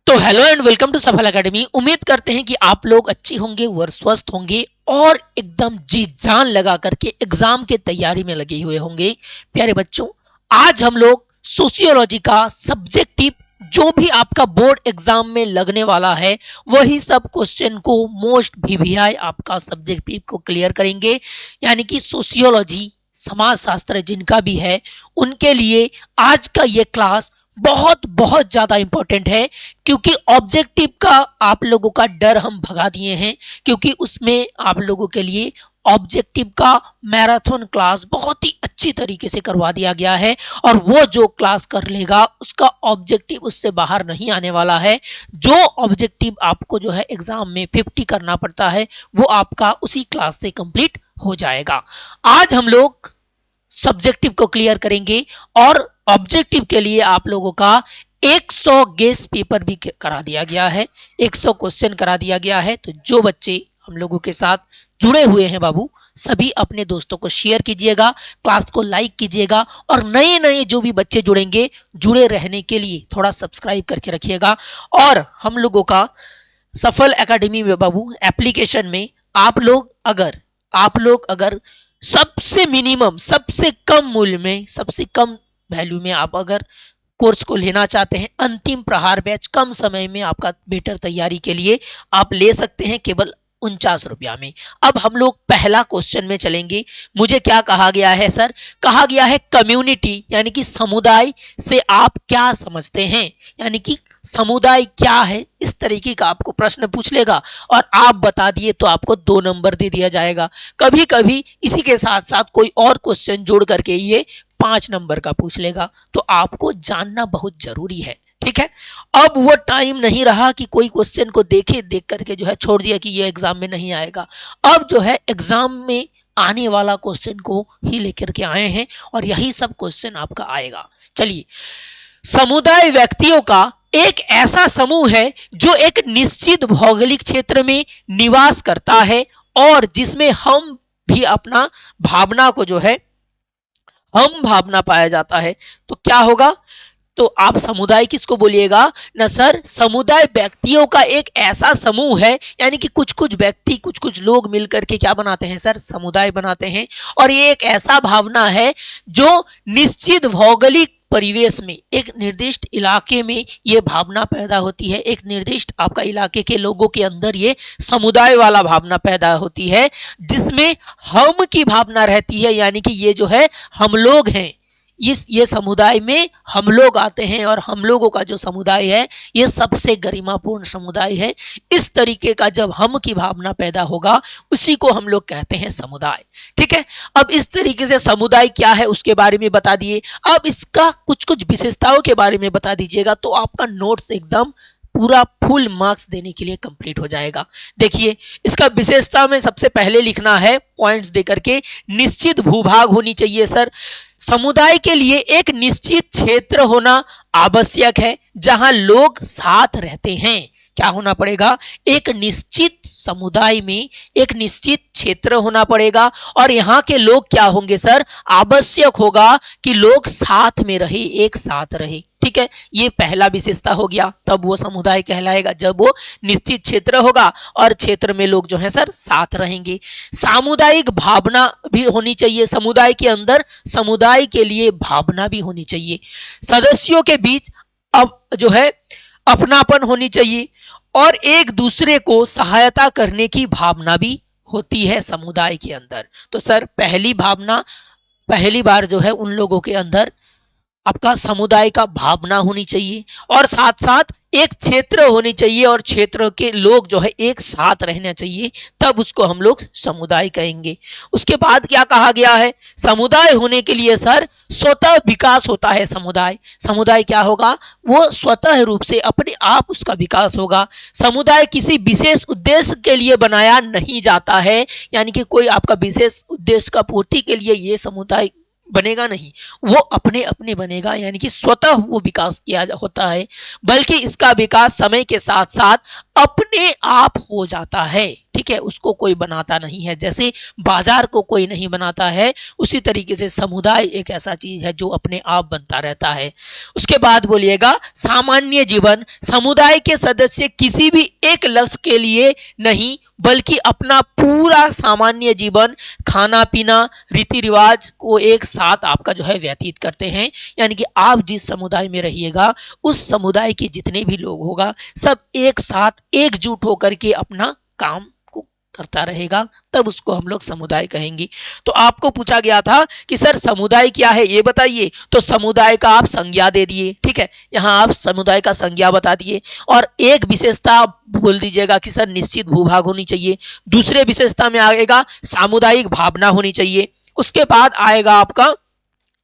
तो hello and welcome to सफल academy. उम्मीद करते हैं कि आप लोग अच्छे होंगे और स्वस्थ होंगे और एकदम जी जान लगा करके एग्जाम के तैयारी में लगे हुए होंगे। प्यारे बच्चों, आज हम लोग सोशियोलॉजी का सब्जेक्टिव जो भी आपका बोर्ड एग्जाम में लगने वाला है वही सब क्वेश्चन को मोस्ट वीवीआई आपका सब्जेक्टिव को क्लियर करेंगे। यानी कि सोशियोलॉजी समाज शास्त्र जिनका भी है उनके लिए आज का ये क्लास बहुत बहुत ज्यादा इंपॉर्टेंट है, क्योंकि ऑब्जेक्टिव का आप लोगों का डर हम भगा दिए हैं। क्योंकि उसमें आप लोगों के लिए ऑब्जेक्टिव का मैराथन क्लास बहुत ही अच्छी तरीके से करवा दिया गया है और वो जो क्लास कर लेगा उसका ऑब्जेक्टिव उससे बाहर नहीं आने वाला है। जो ऑब्जेक्टिव आपको जो है एग्जाम में 50 करना पड़ता है वो आपका उसी क्लास से कंप्लीट हो जाएगा। आज हम लोग सब्जेक्टिव को क्लियर करेंगे और ऑब्जेक्टिव के लिए आप लोगों का 100 गेस पेपर भी करा दिया गया है, 100 क्वेश्चन करा दिया गया है। तो जो बच्चे हम लोगों के साथ जुड़े हुए हैं बाबू, सभी अपने दोस्तों को शेयर कीजिएगा, क्लास को लाइक कीजिएगा और नए नए जो भी बच्चे जुड़ेंगे जुड़े रहने के लिए थोड़ा सब्सक्राइब करके रखिएगा। और हम लोगों का सफल एकेडमी में बाबू एप्लीकेशन में आप लोग अगर सबसे मिनिमम सबसे कम मूल्य में सबसे कम वैल्यू में आप अगर कोर्स को लेना चाहते हैं, अंतिम प्रहार बैच कम समय में आपका बेटर तैयारी के लिए आप ले सकते हैं केवल 49 रुपया में। अब हम लोग पहला क्वेश्चन में चलेंगे। मुझे क्या कहा गया है सर? कहा गया है कम्युनिटी यानी कि समुदाय से आप क्या समझते हैं, यानी कि समुदाय क्या है, इस तरीके का आपको प्रश्न पूछ लेगा और आप बता दिए तो आपको 2 नंबर दे दिया जाएगा। कभी कभी इसी के साथ साथ कोई और क्वेश्चन जोड़ करके ये 5 नंबर का पूछ लेगा। तो आपको जानना बहुत जरूरी है, ठीक है। अब वो टाइम नहीं रहा कि कोई क्वेश्चन को देख करके जो है छोड़ दिया कि ये एग्जाम में नहीं आएगा। अब जो है एग्जाम में आने वाला क्वेश्चन को ही लेकर के आए हैं और यही सब क्वेश्चन आपका आएगा। चलिए, समुदाय व्यक्तियों का एक ऐसा समूह है जो एक निश्चित भौगोलिक क्षेत्र में निवास करता है और जिसमें हम भी अपना भावना को जो है हम भावना पाया जाता है। तो क्या होगा? तो आप समुदाय किसको बोलिएगा ना सर? समुदाय व्यक्तियों का एक ऐसा समूह है, यानी कि कुछ कुछ व्यक्ति कुछ कुछ लोग मिलकर के क्या बनाते हैं सर? समुदाय बनाते हैं। और ये एक ऐसा भावना है जो निश्चित भौगोलिक परिवेश में एक निर्दिष्ट इलाके में ये भावना पैदा होती है। एक निर्दिष्ट आपका इलाके के लोगों के अंदर ये समुदाय वाला भावना पैदा होती है जिसमें हम की भावना रहती है, यानी कि ये जो है हम लोग हैं। ये समुदाय में हम लोग आते हैं और हम लोगों का जो समुदाय है ये सबसे गरिमापूर्ण समुदाय है। इस तरीके का जब हम की भावना पैदा होगा उसी को हम लोग कहते हैं समुदाय, ठीक है। अब इस तरीके से समुदाय क्या है उसके बारे में बता दिए। अब इसका कुछ कुछ विशेषताओं के बारे में बता दीजिएगा तो आपका नोट्स एकदम पूरा फुल मार्क्स देने के लिए कंप्लीट हो जाएगा। देखिए, इसका विशेषता में सबसे पहले लिखना है पॉइंट्स देकर के, निश्चित भूभाग होनी चाहिए सर। समुदाय के लिए एक निश्चित क्षेत्र होना आवश्यक है जहां लोग साथ रहते हैं। क्या होना पड़ेगा? एक निश्चित समुदाय में एक निश्चित क्षेत्र होना पड़ेगा और यहाँ के लोग क्या होंगे सर? आवश्यक होगा कि लोग साथ में रहे, एक साथ रहे, ठीक है। ये पहला विशेषता हो गया। तब वो समुदाय कहलाएगा जब वो निश्चित क्षेत्र होगा और क्षेत्र में लोग जो है सर साथ रहेंगे। सामुदायिक भावना भी होनी चाहिए समुदाय के अंदर, समुदाय के लिए भावना भी होनी चाहिए। सदस्यों के बीच अब जो है अपनापन होनी चाहिए और एक दूसरे को सहायता करने की भावना भी होती है समुदाय के अंदर। तो सर पहली बार जो है उन लोगों के अंदर आपका समुदाय का भावना होनी चाहिए और साथ साथ एक क्षेत्र होनी चाहिए और क्षेत्र के लोग जो है एक साथ रहना चाहिए, तब उसको हम लोग समुदाय कहेंगे। उसके बाद क्या कहा गया है? समुदाय होने के लिए सर स्वतः विकास होता है। समुदाय क्या होगा? वो स्वतः रूप से अपने आप उसका विकास होगा। समुदाय किसी विशेष उद्देश्य के लिए बनाया नहीं जाता है, यानी कि कोई आपका विशेष उद्देश्य का पूर्ति के लिए ये समुदाय बनेगा नहीं, वो अपने अपने बनेगा, यानी कि स्वतः वो विकास किया होता है। बल्कि इसका विकास समय के साथ साथ अपने आप हो जाता है। ठीक है, उसको कोई बनाता नहीं है। जैसे बाजार को कोई नहीं बनाता है, उसी तरीके से समुदाय एक ऐसा चीज है जो अपने आप बनता रहता है। उसके बाद बोलिएगा सामान्य जीवन, समुदाय के सदस्य किसी भी एक लक्ष्य के लिए नहीं बल्कि अपना पूरा सामान्य जीवन, खाना पीना, रीति रिवाज को एक साथ आपका जो है व्यतीत करते हैं। यानी कि आप जिस समुदाय में रहिएगा उस समुदाय के जितने भी लोग होगा सब एक साथ एकजुट होकर के अपना काम को करता रहेगा, तब उसको हम लोग समुदाय कहेंगे। तो आपको पूछा गया था कि सर समुदाय क्या है ये बताइए, तो समुदाय का आप संज्ञा दे दिए। ठीक है, यहाँ आप समुदाय का संज्ञा बता दिए और एक विशेषता बोल दीजिएगा कि सर निश्चित भूभाग होनी चाहिए। दूसरे विशेषता में आएगा सामुदायिक भावना होनी चाहिए। उसके बाद आएगा आपका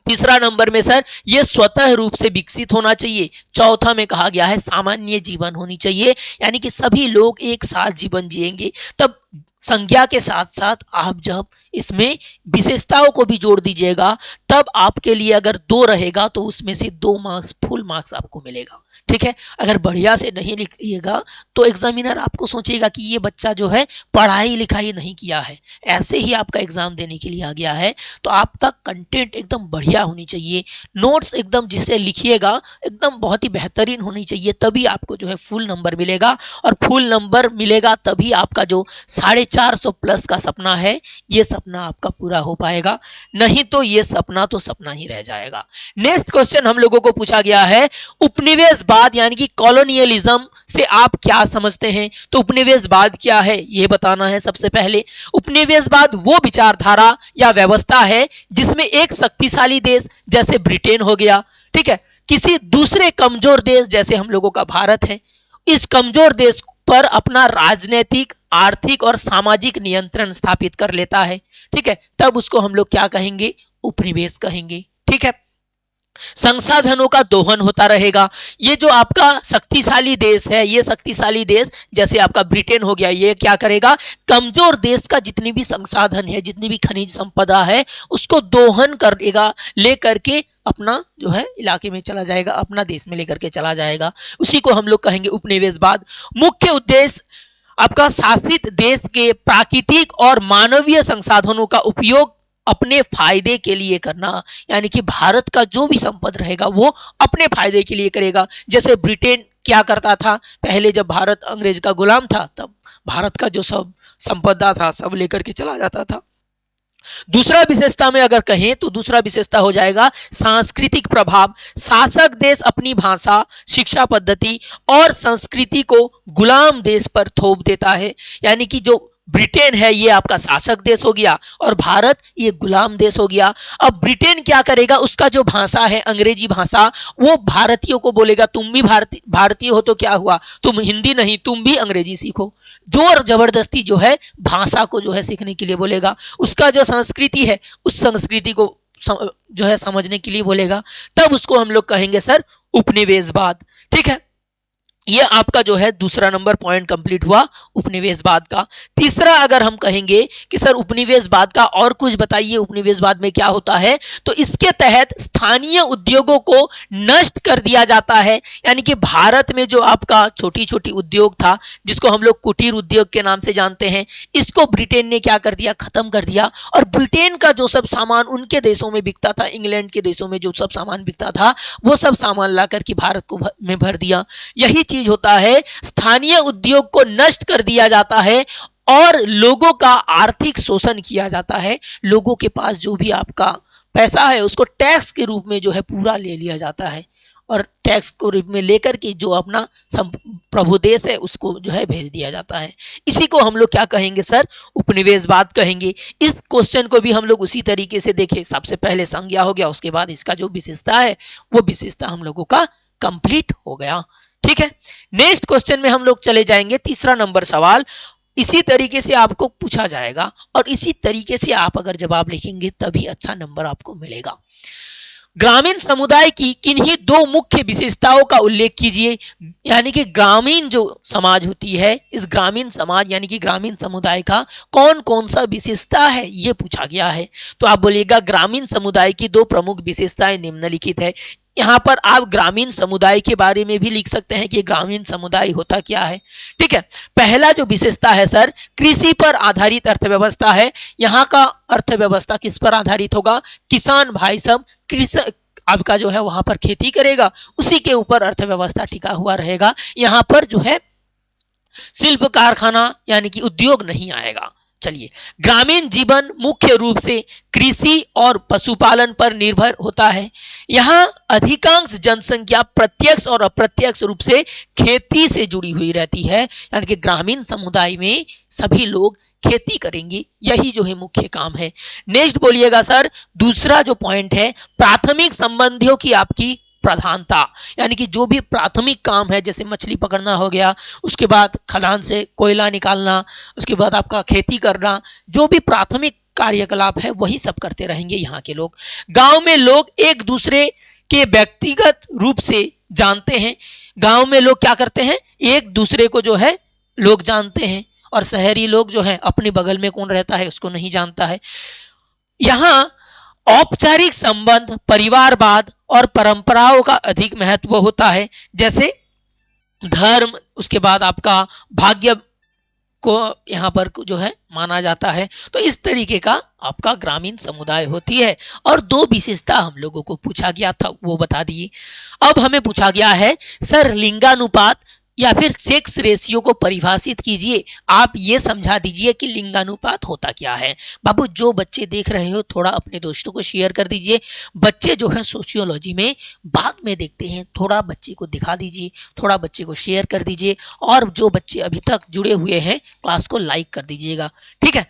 तीसरा नंबर में सर ये स्वतः रूप से विकसित होना चाहिए। चौथा में कहा गया है सामान्य जीवन होनी चाहिए, यानी कि सभी लोग एक साथ जीवन जिएंगे। तब संज्ञा के साथ साथ आप जब इसमें विशेषताओं को भी जोड़ दीजिएगा तब आपके लिए अगर 2 रहेगा तो उसमें से 2 मार्क्स फुल मार्क्स आपको मिलेगा। ठीक है, अगर बढ़िया से नहीं लिखिएगा तो एग्जामिनर आपको सोचेगा कि ये बच्चा जो है पढ़ाई लिखाई नहीं किया है, ऐसे ही आपका एग्जाम देने के लिए आ गया है। तो आपका कंटेंट एकदम बढ़िया होनी चाहिए, नोट्स एकदम जिससे लिखिएगा एकदम बहुत ही बेहतरीन होनी चाहिए, तभी आपको जो है फुल नंबर मिलेगा। और फुल नंबर मिलेगा तभी आपका जो 450 प्लस का सपना है ये सपना आपका पूरा हो पाएगा, नहीं तो ये सपना तो सपना ही रह जाएगा। नेक्स्ट क्वेश्चन हम लोगों को पूछा गया है उपनिवेशवाद यानी कि कॉलोनियलिज्म से आप क्या समझते हैं। तो उपनिवेशवाद क्या है ये बताना है। सबसे पहले उपनिवेशवाद वो विचारधारा या व्यवस्था है जिसमें एक शक्तिशाली देश जैसे ब्रिटेन हो गया, ठीक है, किसी दूसरे कमजोर देश जैसे हम लोगों का भारत है, इस कमजोर देश पर अपना राजनीतिक, आर्थिक और सामाजिक नियंत्रण स्थापित कर लेता है। ठीक है, तब उसको हम लोग क्या कहेंगे, उपनिवेश कहेंगे। ठीक है, संसाधनों का दोहन होता रहेगा। ये जो आपका शक्तिशाली देश है, ये शक्तिशाली देश जैसे आपका ब्रिटेन हो गया, ये क्या करेगा, कमजोर देश का जितनी भी संसाधन है, जितनी भी खनिज संपदा है, उसको दोहन करेगा, लेकर के अपना जो है इलाके में चला जाएगा, अपना देश में लेकर के चला जाएगा। उसी को हम लोग कहेंगे उपनिवेशवाद। मुख्य उद्देश्य आपका शासित देश के प्राकृतिक और मानवीय संसाधनों का उपयोग अपने फायदे के लिए करना, यानी कि भारत का जो भी संपद रहेगा वो अपने फायदे के लिए करेगा। जैसे ब्रिटेन क्या करता था, पहले जब भारत अंग्रेज का गुलाम था तब भारत का जो सब संपदा था सब लेकर के चला जाता था। दूसरा विशेषता में अगर कहें तो दूसरा विशेषता हो जाएगा सांस्कृतिक प्रभाव। शासक देश अपनी भाषा, शिक्षा पद्धति और संस्कृति को गुलाम देश पर थोप देता है, यानी कि जो ब्रिटेन है ये आपका शासक देश हो गया और भारत ये गुलाम देश हो गया। अब ब्रिटेन क्या करेगा, उसका जो भाषा है अंग्रेजी भाषा, वो भारतीयों को बोलेगा तुम भी भारतीय हो तो क्या हुआ, तुम हिंदी नहीं तुम भी अंग्रेजी सीखो। जोर जबरदस्ती जो है भाषा को जो है सीखने के लिए बोलेगा। उसका जो संस्कृति है उस संस्कृति को जो है समझने के लिए बोलेगा, तब उसको हम लोग कहेंगे सर उपनिवेशवाद। ठीक है, ये आपका जो है दूसरा नंबर पॉइंट कंप्लीट हुआ उपनिवेशवाद का। तीसरा अगर हम कहेंगे कि सर उपनिवेशवाद का और कुछ बताइए, उपनिवेशवाद में क्या होता है, तो इसके तहत स्थानीय उद्योगों को नष्ट कर दिया जाता है। यानी कि भारत में जो आपका छोटी छोटी उद्योग था जिसको हम लोग कुटीर उद्योग के नाम से जानते हैं, इसको ब्रिटेन ने क्या कर दिया, खत्म कर दिया। और ब्रिटेन का जो सब सामान उनके देशों में बिकता था, इंग्लैंड के देशों में जो सब सामान बिकता था वो सब सामान ला करके भारत को में भर दिया। यही चीज होता है, स्थानीय उद्योग को नष्ट कर दिया जाता है और लोगों का आर्थिक शोषण किया जाता है। लोगों के पास जो भी आपका पैसा है उसको टैक्स के रूप में जो है पूरा ले लिया जाता है और टैक्स को रूप में लेकर के जो अपना प्रभु देश है उसको जो है भेज दिया जाता है। इसी को हम लोग क्या कहेंगे सर, उपनिवेशवाद कहेंगे। इस क्वेश्चन को भी हम लोग उसी तरीके से देखें, सबसे पहले संज्ञा हो गया, उसके बाद इसका जो विशेषता है वो विशेषता हम लोगों का कंप्लीट हो गया। ठीक है, नेक्स्ट क्वेश्चन में हम लोग चले जाएंगे। तीसरा नंबर सवाल इसी तरीके से आपको पूछा जाएगा और इसी तरीके से आप अगर जवाब लिखेंगे तभी अच्छा नंबर आपको मिलेगा। ग्रामीण समुदाय की किन्हीं 2 मुख्य विशेषताओं का उल्लेख कीजिए। यानी कि ग्रामीण जो समाज होती है, इस ग्रामीण समाज यानी कि ग्रामीण समुदाय का कौन कौन सा विशेषता है ये पूछा गया है। तो आप बोलिएगा ग्रामीण समुदाय की 2 प्रमुख विशेषताएं निम्नलिखित है। यहाँ पर आप ग्रामीण समुदाय के बारे में भी लिख सकते हैं कि ग्रामीण समुदाय होता क्या है। ठीक है, पहला जो विशेषता है सर, कृषि पर आधारित अर्थव्यवस्था है। यहाँ का अर्थव्यवस्था किस पर आधारित होगा? किसान भाई सब कृषि आपका जो है वहां पर खेती करेगा, उसी के ऊपर अर्थव्यवस्था टिका हुआ रहेगा। यहाँ पर जो है शिल्प कारखाना यानी कि उद्योग नहीं आएगा। चलिए, ग्रामीण जीवन मुख्य रूप से कृषि और पशुपालन पर निर्भर होता है। यहाँ अधिकांश जनसंख्या प्रत्यक्ष और अप्रत्यक्ष रूप से खेती से जुड़ी हुई रहती है, यानी कि ग्रामीण समुदाय में सभी लोग खेती करेंगे, यही जो है मुख्य काम है। नेक्स्ट बोलिएगा सर, दूसरा जो पॉइंट है, प्राथमिक संबंधियों की आपकी प्रधानता, यानी कि जो भी प्राथमिक काम है, जैसे मछली पकड़ना हो गया, उसके बाद खदान से कोयला निकालना, उसके बाद आपका खेती करना, जो भी प्राथमिक कार्यकलाप है वही सब करते रहेंगे यहाँ के लोग। गांव में लोग एक दूसरे के व्यक्तिगत रूप से जानते हैं। गांव में लोग क्या करते हैं, एक दूसरे को जो है लोग जानते हैं, और शहरी लोग जो है अपने बगल में कौन रहता है उसको नहीं जानता है। यहाँ औपचारिक संबंध, परिवारवाद और परंपराओं का अधिक महत्व होता है, जैसे धर्म, उसके बाद आपका भाग्य को यहाँ पर जो है माना जाता है। तो इस तरीके का आपका ग्रामीण समुदाय होती है। और दो विशेषता हम लोगों को पूछा गया था, वो बता दिए। अब हमें पूछा गया है सर, लिंगानुपात या फिर सेक्स रेशियो को परिभाषित कीजिए। आप ये समझा दीजिए कि लिंगानुपात होता क्या है। बाबू, जो बच्चे देख रहे हो थोड़ा अपने दोस्तों को शेयर कर दीजिए। बच्चे जो है सोशियोलॉजी में बाद में देखते हैं, थोड़ा बच्चे को दिखा दीजिए, थोड़ा बच्चे को शेयर कर दीजिए, और जो बच्चे अभी तक जुड़े हुए हैं क्लास को लाइक कर दीजिएगा। ठीक है,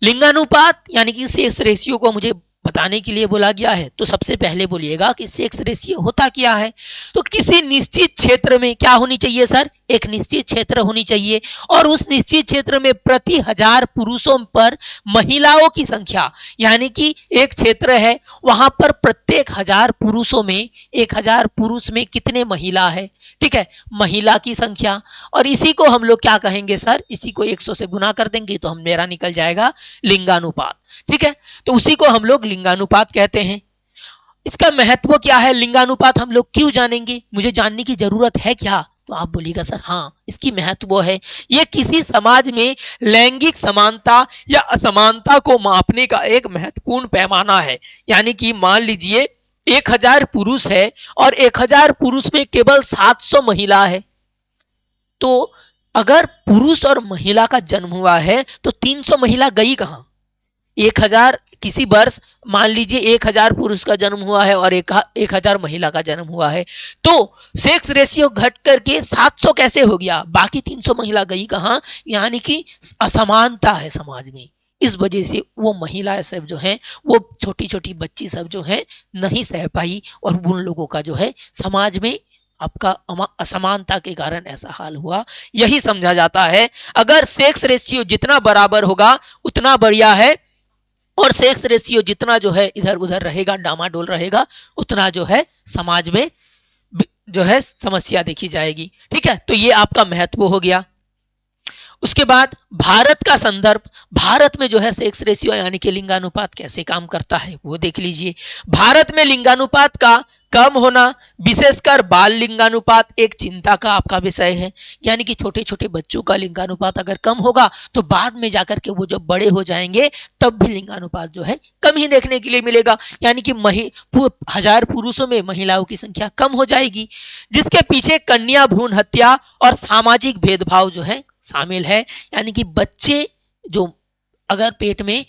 लिंगानुपात यानी कि सेक्स रेशियो को मुझे बताने के लिए बोला गया है। तो सबसे पहले बोलिएगा कि सेक्स रेशियो होता क्या है। तो किसी निश्चित क्षेत्र में क्या होनी चाहिए सर, एक निश्चित क्षेत्र होनी चाहिए, और उस निश्चित क्षेत्र में प्रति 1000 पुरुषों पर महिलाओं की संख्या, यानी कि एक क्षेत्र है वहां पर प्रत्येक 1000 पुरुषों में 1000 पुरुष में कितने महिला है। ठीक है, महिला की संख्या, और इसी को हम लोग क्या कहेंगे सर, इसी को 100 से गुना कर देंगे तो हम मेरा निकल जाएगा लिंगानुपात। ठीक है, तो उसी को हम लोग लिंगानुपात कहते हैं। इसका महत्व क्या है, लिंगानुपात हम लोग क्यों जानेंगे, मुझे जानने की जरूरत है क्या? तो आप बोलिएगा सर हाँ, इसकी महत्व है। ये किसी समाज में लैंगिक समानता या असमानता को मापने का एक महत्वपूर्ण पैमाना है। यानी कि मान लीजिए 1000 पुरुष है और 1000 पुरुष में केवल 700 महिला है, तो अगर पुरुष और महिला का जन्म हुआ है तो 300 महिला गई कहां? 1000 किसी वर्ष मान लीजिए 1000 पुरुष का जन्म हुआ है और 1000 महिला का जन्म हुआ है, तो सेक्स रेशियो घट करके 700 कैसे हो गया? बाकी 300 महिला गई कहां? यानी कि असमानता है समाज में। इस वजह से वो महिलाएं सब जो हैं, वो छोटी छोटी बच्ची सब जो हैं नहीं सह पाई, और उन लोगों का जो है समाज में आपका असमानता के कारण ऐसा हाल हुआ। यही समझा जाता है। अगर सेक्स रेशियो जितना बराबर होगा उतना बढ़िया है, और सेक्स रेशियो जितना जो है इधर उधर रहेगा, डामाडोल रहेगा, उतना जो है समाज में जो है समस्या देखी जाएगी। ठीक है, तो ये आपका महत्व हो गया। उसके बाद भारत का संदर्भ, भारत में जो है सेक्स रेशियो यानी कि लिंगानुपात कैसे काम करता है वो देख लीजिए। भारत में लिंगानुपात का कम होना, विशेषकर बाल लिंगानुपात, एक चिंता का आपका विषय है। यानी कि छोटे छोटे बच्चों का लिंगानुपात अगर कम होगा तो बाद में जाकर के वो जब बड़े हो जाएंगे तब भी लिंगानुपात जो है कम ही देखने के लिए मिलेगा। यानी कि 1000 पुरुषों में महिलाओं की संख्या कम हो जाएगी, जिसके पीछे कन्या भ्रूण हत्या और सामाजिक भेदभाव जो है शामिल है। यानी कि बच्चे जो अगर पेट में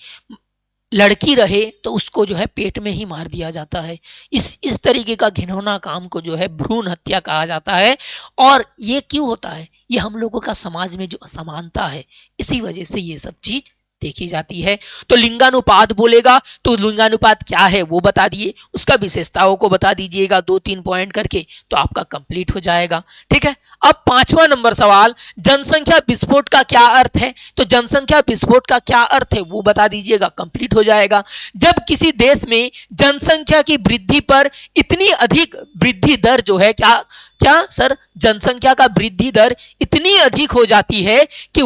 लड़की रहे तो उसको जो है पेट में ही मार दिया जाता है। इस तरीके का घिनौना काम को जो है भ्रूण हत्या कहा जाता है। और ये क्यों होता है? ये हम लोगों का समाज में जो असमानता है, इसी वजह से ये सब चीज देखी जाती है। तो लिंगानुपात बोलेगा तो लिंगानुपात क्या है वो बता दिए, उसका विशेषताओं को बता दीजिएगा 2-3 पॉइंट करके, तो आपका कंप्लीट हो जाएगा। ठीक है, अब 5वां नंबर सवाल, जनसंख्या विस्फोट का क्या अर्थ है? तो जनसंख्या विस्फोट का क्या अर्थ है वो बता दीजिएगा, कंप्लीट हो जाएगा। जब किसी देश में जनसंख्या की वृद्धि पर इतनी अधिक वृद्धि दर जो है, क्या सर, जनसंख्या का वृद्धि दर इतनी अधिक हो जाती है कि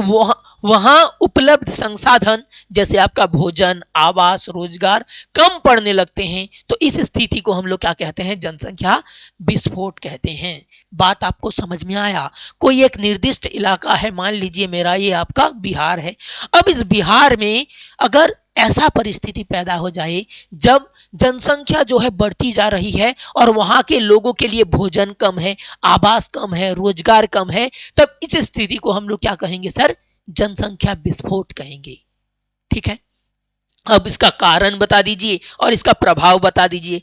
वहां उपलब्ध संसाधन जैसे आपका भोजन, आवास, रोजगार कम पड़ने लगते हैं, तो इस स्थिति को हम लोग क्या कहते हैं? जनसंख्या विस्फोट कहते हैं। बात आपको समझ में आया? कोई एक निर्दिष्ट इलाका है, मान लीजिए मेरा ये आपका बिहार है। अब इस बिहार में अगर ऐसा परिस्थिति पैदा हो जाए जब जनसंख्या जो है बढ़ती जा रही है और वहां के लोगों के लिए भोजन कम है, आवास कम है, रोजगार कम है, तब इस स्थिति को हम लोग क्या कहेंगे सर? जनसंख्या विस्फोट कहेंगे। ठीक है, अब इसका कारण बता दीजिए और इसका प्रभाव बता दीजिए,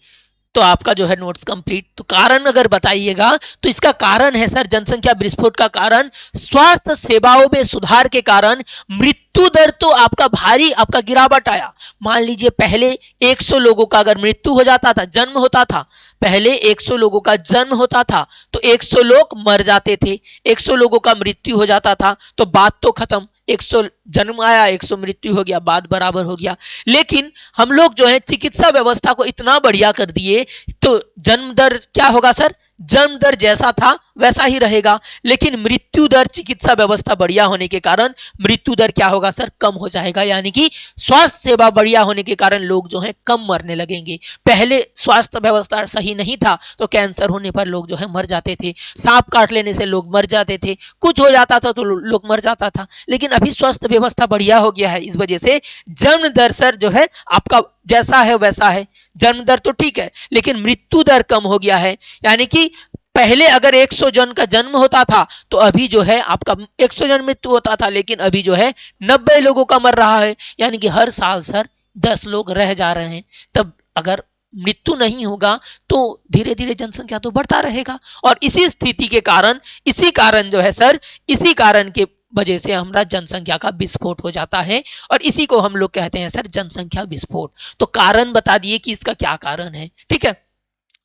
तो आपका जो है नोट्स कंप्लीट। तो कारण अगर बताइएगा तो इसका कारण है सर, जनसंख्या विस्फोट का कारण स्वास्थ्य सेवाओं में सुधार के कारण मृत्यु दर तो आपका भारी आपका गिरावट आया। मान लीजिए पहले 100 लोगों का अगर मृत्यु हो जाता था, जन्म होता था, पहले 100 लोगों का जन्म होता था तो 100 लोग मर जाते थे, 100 लोगों का मृत्यु हो जाता था, तो बात तो खत्म। 100 जन्म आया, 100 मृत्यु हो गया, बात बराबर हो गया। लेकिन हम लोग जो है चिकित्सा व्यवस्था को इतना बढ़िया कर दिए, तो जन्म दर क्या होगा सर? जन्म दर जैसा था वैसा ही रहेगा, लेकिन मृत्यु दर चिकित्सा व्यवस्था बढ़िया होने के कारण मृत्यु दर क्या होगा सर? कम हो जाएगा। यानी कि स्वास्थ्य सेवा बढ़िया होने के कारण लोग जो है कम मरने लगेंगे। पहले स्वास्थ्य व्यवस्था सही नहीं था तो कैंसर होने पर लोग जो है मर जाते थे, सांप काट लेने से लोग मर जाते थे, कुछ हो जाता था तो लोग मर जाता था। लेकिन अभी स्वास्थ्य व्यवस्था बढ़िया हो गया है, इस वजह से जन्म दर सर जो है आपका जैसा है वैसा है। जन्म दर तो ठीक है लेकिन मृत्यु दर कम हो गया है। यानी कि पहले अगर 100 जन का जन्म होता था तो अभी जो है आपका 100 जन मृत्यु होता था, लेकिन अभी जो है 90 लोगों का मर रहा है। यानी कि हर साल सर 10 लोग रह जा रहे हैं। तब अगर मृत्यु नहीं होगा तो धीरे धीरे जनसंख्या तो बढ़ता रहेगा, और इसी स्थिति के कारण, इसी कारण जो है सर, इसी कारण के वजह से हमारा जनसंख्या का विस्फोट हो जाता है, और इसी को हम लोग कहते हैं सर जनसंख्या विस्फोट। तो कारण बता दिए कि इसका क्या कारण है। ठीक है,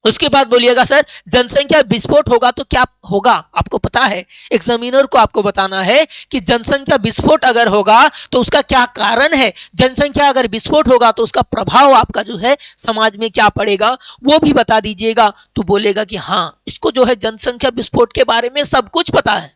उसके बाद बोलिएगा सर जनसंख्या विस्फोट होगा तो क्या होगा? आपको पता है, एग्जामिनर को आपको बताना है कि जनसंख्या विस्फोट अगर होगा तो उसका क्या कारण है। जनसंख्या अगर विस्फोट होगा तो उसका प्रभाव आपका जो है समाज में क्या पड़ेगा वो भी बता दीजिएगा। तो बोलेगा कि हाँ, इसको जो है जनसंख्या विस्फोट के बारे में सब कुछ पता है,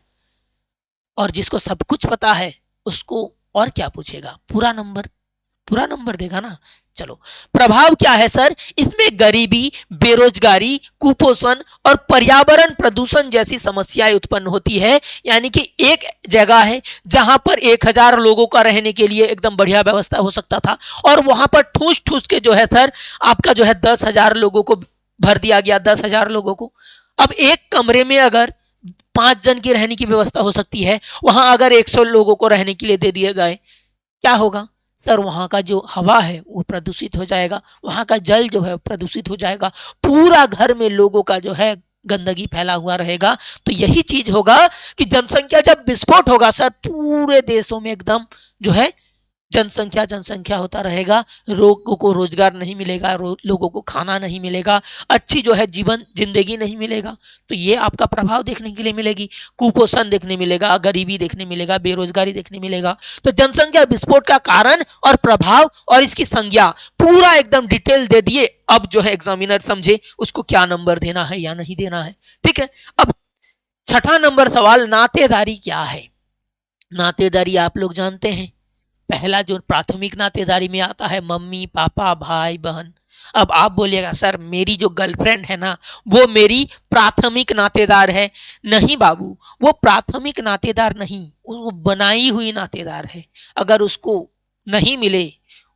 और जिसको सब कुछ पता है उसको और क्या पूछेगा? पूरा नंबर देगा ना। चलो, प्रभाव क्या है सर? इसमें गरीबी, बेरोजगारी, कुपोषण और पर्यावरण प्रदूषण जैसी समस्याएं उत्पन्न होती है। यानी कि एक जगह है जहां पर 1000 लोगों का रहने के लिए एकदम बढ़िया व्यवस्था हो सकता था, और वहां पर ठूस ठूस के जो है सर आपका जो है 10,000 लोगों को भर दिया गया, 10,000 लोगों को। अब एक कमरे में अगर 5 जन की रहने की व्यवस्था हो सकती है, वहां अगर 100 लोगों को रहने के लिए दे दिया जाए, क्या होगा सर? वहां का जो हवा है वो प्रदूषित हो जाएगा, वहां का जल जो है प्रदूषित हो जाएगा, पूरा घर में लोगों का जो है गंदगी फैला हुआ रहेगा। तो यही चीज होगा कि जनसंख्या जब विस्फोट होगा सर, पूरे देशों में एकदम जो है जनसंख्या होता रहेगा, लोगों को रोजगार नहीं मिलेगा, लोगों को खाना नहीं मिलेगा, अच्छी जो है जीवन जिंदगी नहीं मिलेगा। तो ये आपका प्रभाव देखने के लिए मिलेगी, कुपोषण देखने मिलेगा, गरीबी देखने मिलेगा, बेरोजगारी देखने मिलेगा। तो जनसंख्या विस्फोट का कारण और प्रभाव और इसकी संज्ञा पूरा एकदम डिटेल दे दिए। अब जो है एग्जामिनर समझे उसको क्या नंबर देना है या नहीं देना है। ठीक है, अब छठा नंबर सवाल, नातेदारी क्या है? नातेदारी आप लोग जानते हैं, पहला जो प्राथमिक नातेदारी में आता है मम्मी पापा भाई बहन। अब आप बोलिएगा सर मेरी जो गर्लफ्रेंड है ना वो मेरी प्राथमिक नातेदार है। नहीं बाबू, वो प्राथमिक नातेदार नहीं, वो बनाई हुई नातेदार है। अगर उसको नहीं मिले,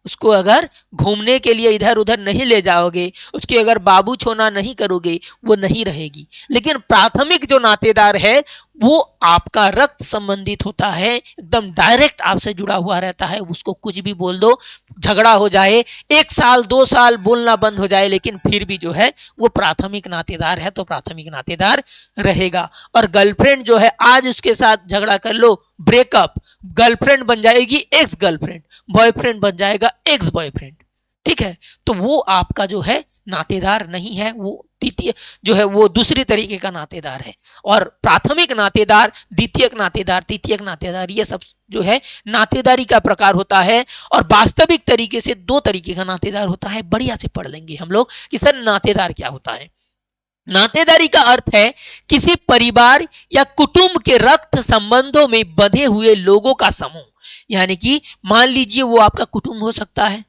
उसको अगर घूमने के लिए इधर उधर नहीं ले जाओगे, उसके अगर बाबू छोना नहीं करोगे, वो नहीं रहेगी। लेकिन प्राथमिक जो नातेदार है वो आपका रक्त संबंधित होता है, एकदम डायरेक्ट आपसे जुड़ा हुआ रहता है। उसको कुछ भी बोल दो, झगड़ा हो जाए, 1 साल 2 साल बोलना बंद हो जाए, लेकिन फिर भी जो है वो प्राथमिक नातेदार है, तो प्राथमिक नातेदार रहेगा। और गर्लफ्रेंड जो है आज उसके साथ झगड़ा कर लो, ब्रेकअप, गर्लफ्रेंड बन जाएगी एक्स गर्लफ्रेंड, बॉयफ्रेंड बन जाएगा एक्स बॉयफ्रेंड। ठीक है, तो वो आपका जो है नातेदार नहीं है, वो द्वितीय जो है वो दूसरी तरीके का नातेदार है। और प्राथमिक नातेदार, द्वितीयक नातेदार, तृतीयक नातेदार, ये सब जो है नातेदारी का प्रकार होता है। और वास्तविक तरीके से 2 तरीके का नातेदार होता है। बढ़िया से पढ़ लेंगे हम लोग कि सर नातेदार क्या होता है। नातेदारी का अर्थ है किसी परिवार या कुटुंब के रक्त संबंधों में बंधे हुए लोगों का समूह। यानी कि मान लीजिए वो आपका कुटुंब हो सकता है,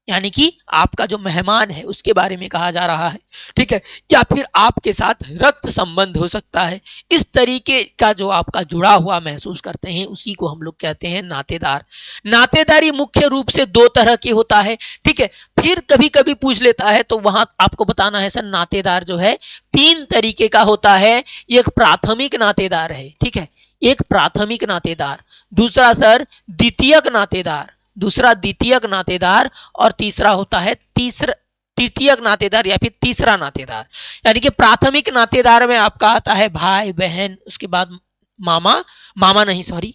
यानी कि आपका जो मेहमान है उसके बारे में कहा जा रहा है, ठीक है, या फिर आपके साथ रक्त संबंध हो सकता है। इस तरीके का जो आपका जुड़ा हुआ महसूस करते हैं उसी को हम लोग कहते हैं नातेदार। नातेदारी मुख्य रूप से दो तरह की होता है, ठीक है। फिर कभी कभी पूछ लेता है तो वहां आपको बताना है सर नातेदार जो है तीन तरीके का होता है। एक प्राथमिक नातेदार है, ठीक है, एक प्राथमिक नातेदार, दूसरा सर द्वितीयक नातेदार, दूसरा द्वितीयक नातेदार, और तीसरा होता है तृतीयक नातेदार या फिर तीसरा नातेदार। यानी कि प्राथमिक नातेदार में आपका आता है भाई बहन, उसके बाद मामा नहीं सॉरी,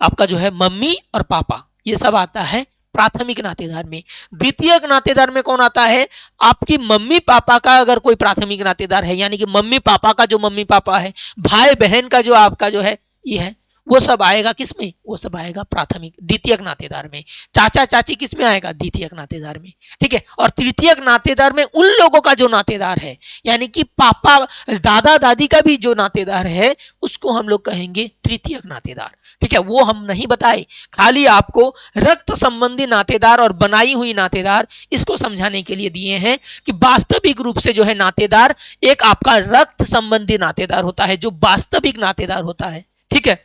आपका जो है मम्मी और पापा, ये सब आता है प्राथमिक नातेदार में। द्वितीयक नातेदार में कौन आता है, आपकी मम्मी पापा का अगर कोई प्राथमिक नातेदार है, यानी कि मम्मी पापा का जो मम्मी पापा है, भाई बहन का जो आपका जो है ये है, वो सब आएगा किसमें, वो सब आएगा प्राथमिक द्वितीयक नातेदार में। चाचा चाची किसमें आएगा, द्वितीयक नातेदार में, ठीक है। और तृतीयक नातेदार में उन लोगों का जो नातेदार है, यानी कि पापा दादा दादी का भी जो नातेदार है उसको हम लोग कहेंगे तृतीयक नातेदार, ठीक है। वो हम नहीं बताए, खाली आपको रक्त संबंधी नातेदार और बनाई हुई नातेदार इसको समझाने के लिए दिए हैं कि वास्तविक रूप से जो है नातेदार एक आपका रक्त संबंधी नातेदार होता है, जो वास्तविक नातेदार होता है, ठीक है,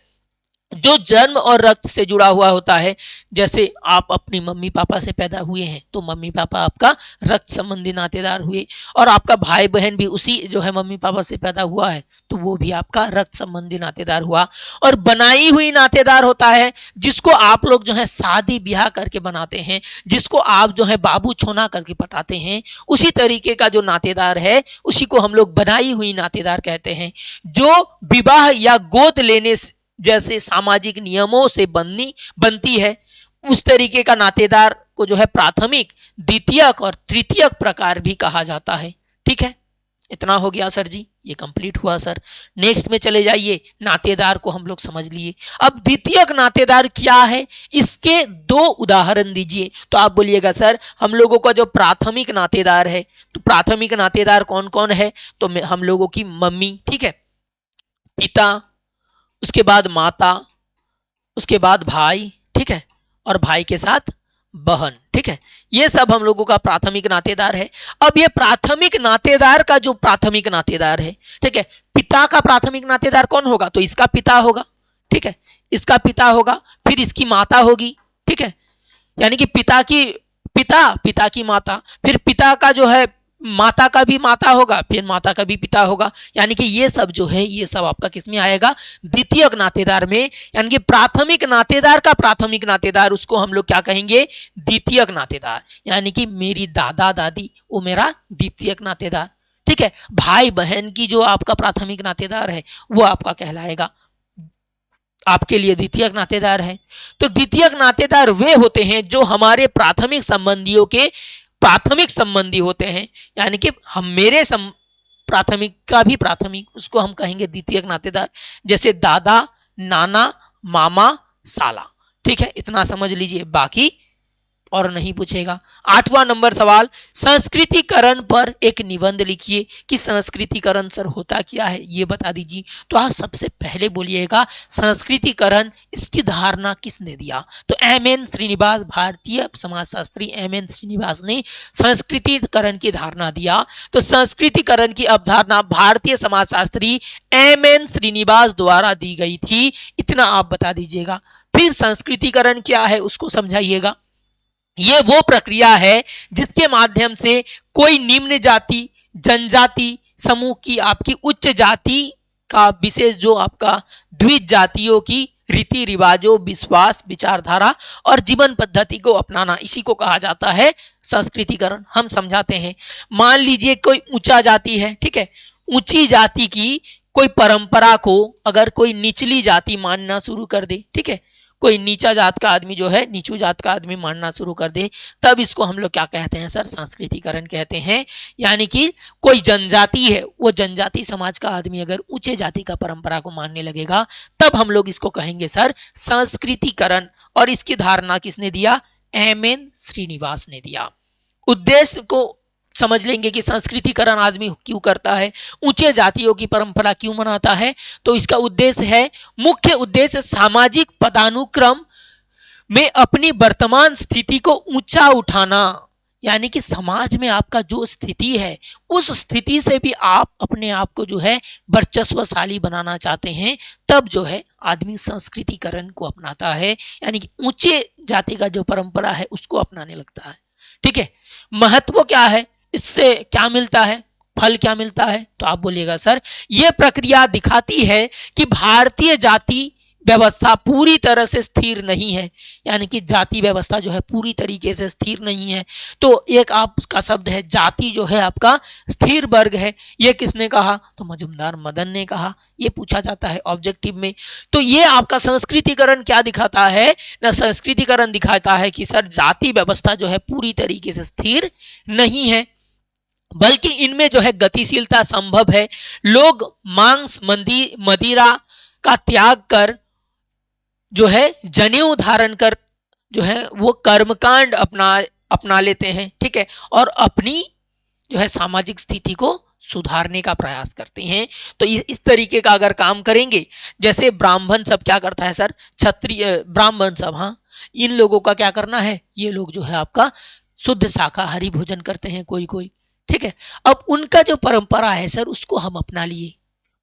जो जन्म और रक्त से जुड़ा हुआ होता है। जैसे आप अपनी मम्मी पापा से पैदा हुए हैं तो मम्मी पापा आपका रक्त संबंधी नातेदार हुए, और आपका भाई बहन भी उसी जो है मम्मी पापा से पैदा हुआ है तो वो भी आपका रक्त संबंधी नातेदार हुआ। और बनाई हुई नातेदार होता है जिसको आप लोग जो है शादी ब्याह करके बनाते हैं, जिसको आप जो है बाबू छोना करके बताते हैं, उसी तरीके का जो नातेदार है उसी को हम लोग बनाई हुई नातेदार कहते हैं। जो विवाह या गोद लेने जैसे सामाजिक नियमों से बनती है, उस तरीके का नातेदार को जो है प्राथमिक, द्वितीयक और तृतीयक प्रकार भी कहा जाता है, ठीक है। इतना हो गया सर जी, ये कंप्लीट हुआ सर। नेक्स्ट में चले जाइए, नातेदार को हम लोग समझ लिए। अब द्वितीयक नातेदार क्या है, इसके दो उदाहरण दीजिए। तो आप बोलिएगा सर हम लोगों का जो प्राथमिक नातेदार है, तो प्राथमिक नातेदार कौन कौन है, तो हम लोगों की मम्मी, ठीक है, पिता, उसके बाद माता, उसके बाद भाई, ठीक है, और भाई के साथ बहन, ठीक है, ये सब हम लोगों का प्राथमिक नातेदार है। अब ये प्राथमिक नातेदार का जो प्राथमिक नातेदार है, ठीक है, पिता का प्राथमिक नातेदार कौन होगा, तो इसका पिता होगा, ठीक है, इसका पिता होगा, फिर इसकी माता होगी, ठीक है, यानी कि पिता की माता, फिर पिता का जो है माता का भी माता होगा, फिर माता का भी पिता होगा। यानी कि ये सब जो है ये सब आपका किसमें आएगा, द्वितीयक नातेदार में। यानी कि प्राथमिक नातेदार का प्राथमिक नातेदार उसको हम लोग क्या कहेंगे, द्वितीयक नातेदार। यानी कि मेरी दादा दादी वो मेरा द्वितीयक नातेदार, ठीक है। भाई बहन की जो आपका प्राथमिक नातेदार है वो आपका कहलाएगा आपके लिए द्वितीयक नातेदार है। तो द्वितीयक नातेदार वे होते हैं जो हमारे प्राथमिक संबंधियों के प्राथमिक संबंधी होते हैं, यानी कि हम मेरे प्राथमिक का भी प्राथमिक, उसको हम कहेंगे द्वितीयक नातेदार। जैसे दादा, नाना, मामा, साला, ठीक है, इतना समझ लीजिए, बाकी और नहीं पूछेगा। 8वां नंबर सवाल, संस्कृतिकरण पर एक निबंध लिखिए कि संस्कृतिकरण सर होता क्या है ये बता दीजिए। तो आप सबसे पहले बोलिएगा संस्कृतिकरण, इसकी धारणा किसने दिया, तो एम.एन. श्रीनिवास, भारतीय समाजशास्त्री एम.एन. श्रीनिवास ने संस्कृतिकरण की धारणा दिया। तो संस्कृतिकरण की अवधारणा भारतीय समाजशास्त्री एम.एन. श्रीनिवास द्वारा दी गई थी, इतना आप बता दीजिएगा। फिर संस्कृतिकरण क्या है उसको समझाइएगा। ये वो प्रक्रिया है जिसके माध्यम से कोई निम्न जाति जनजाति समूह की आपकी उच्च जाति का विशेष जो आपका द्विज जातियों की रीति रिवाजों, विश्वास, विचारधारा और जीवन पद्धति को अपनाना, इसी को कहा जाता है संस्कृतिकरण। हम समझाते हैं, मान लीजिए कोई ऊंचा जाति है, ठीक है, ऊंची जाति की कोई परंपरा को अगर कोई निचली जाति मानना शुरू कर दे, ठीक है, कोई नीचा जात का आदमी जो है नीचू जात का आदमी मानना शुरू कर दे, तब इसको हम लोग क्या कहते हैं सर, संस्कृतिकरण कहते हैं। यानी कि कोई जनजाति है, वो जनजाति समाज का आदमी अगर ऊंचे जाति का परंपरा को मानने लगेगा तब हम लोग इसको कहेंगे सर संस्कृतिकरण। और इसकी धारणा किसने दिया, एम.एन. श्रीनिवास ने दिया। उद्देश्य को समझ लेंगे कि संस्कृतिकरण आदमी क्यों करता है, ऊंचे जातियों की परंपरा क्यों मनाता है। तो इसका उद्देश्य है, मुख्य उद्देश्य सामाजिक पदानुक्रम में अपनी वर्तमान स्थिति को ऊंचा उठाना, यानी कि समाज में आपका जो स्थिति है उस स्थिति से भी आप अपने आप को जो है वर्चस्वशाली बनाना चाहते हैं, तब जो है आदमी संस्कृतिकरण को अपनाता है, यानी कि ऊंचे जाति का जो परंपरा है उसको अपनाने लगता है। ठीक है, महत्व क्या है, इससे क्या मिलता है, फल क्या मिलता है, तो आप बोलिएगा सर यह प्रक्रिया दिखाती है कि भारतीय जाति व्यवस्था पूरी तरह से स्थिर नहीं है, यानी कि जाति व्यवस्था जो है पूरी तरीके से स्थिर नहीं है। तो एक आपका शब्द है जाति जो है आपका स्थिर वर्ग है, ये किसने कहा, तो मजुमदार मदन ने कहा, ये पूछा जाता है ऑब्जेक्टिव में। तो ये आपका संस्कृतिकरण क्या दिखाता है ना, संस्कृतिकरण दिखाता है कि सर जाति व्यवस्था जो है पूरी तरीके से स्थिर नहीं है, बल्कि इनमें जो है गतिशीलता संभव है। लोग मांस मदिरा का त्याग कर जो है जनेऊ धारण कर जो है वो कर्मकांड अपना लेते हैं। ठीक है, और अपनी जो है सामाजिक स्थिति को सुधारने का प्रयास करते हैं। तो इस तरीके का अगर काम करेंगे, जैसे ब्राह्मण सब क्या करता है सर, क्षत्रिय ब्राह्मण सब, हाँ इन लोगों का क्या करना है, ये लोग जो है आपका शुद्ध शाकाहारी भोजन करते हैं कोई कोई। ठीक है, अब उनका जो परंपरा है सर उसको हम अपना लिए,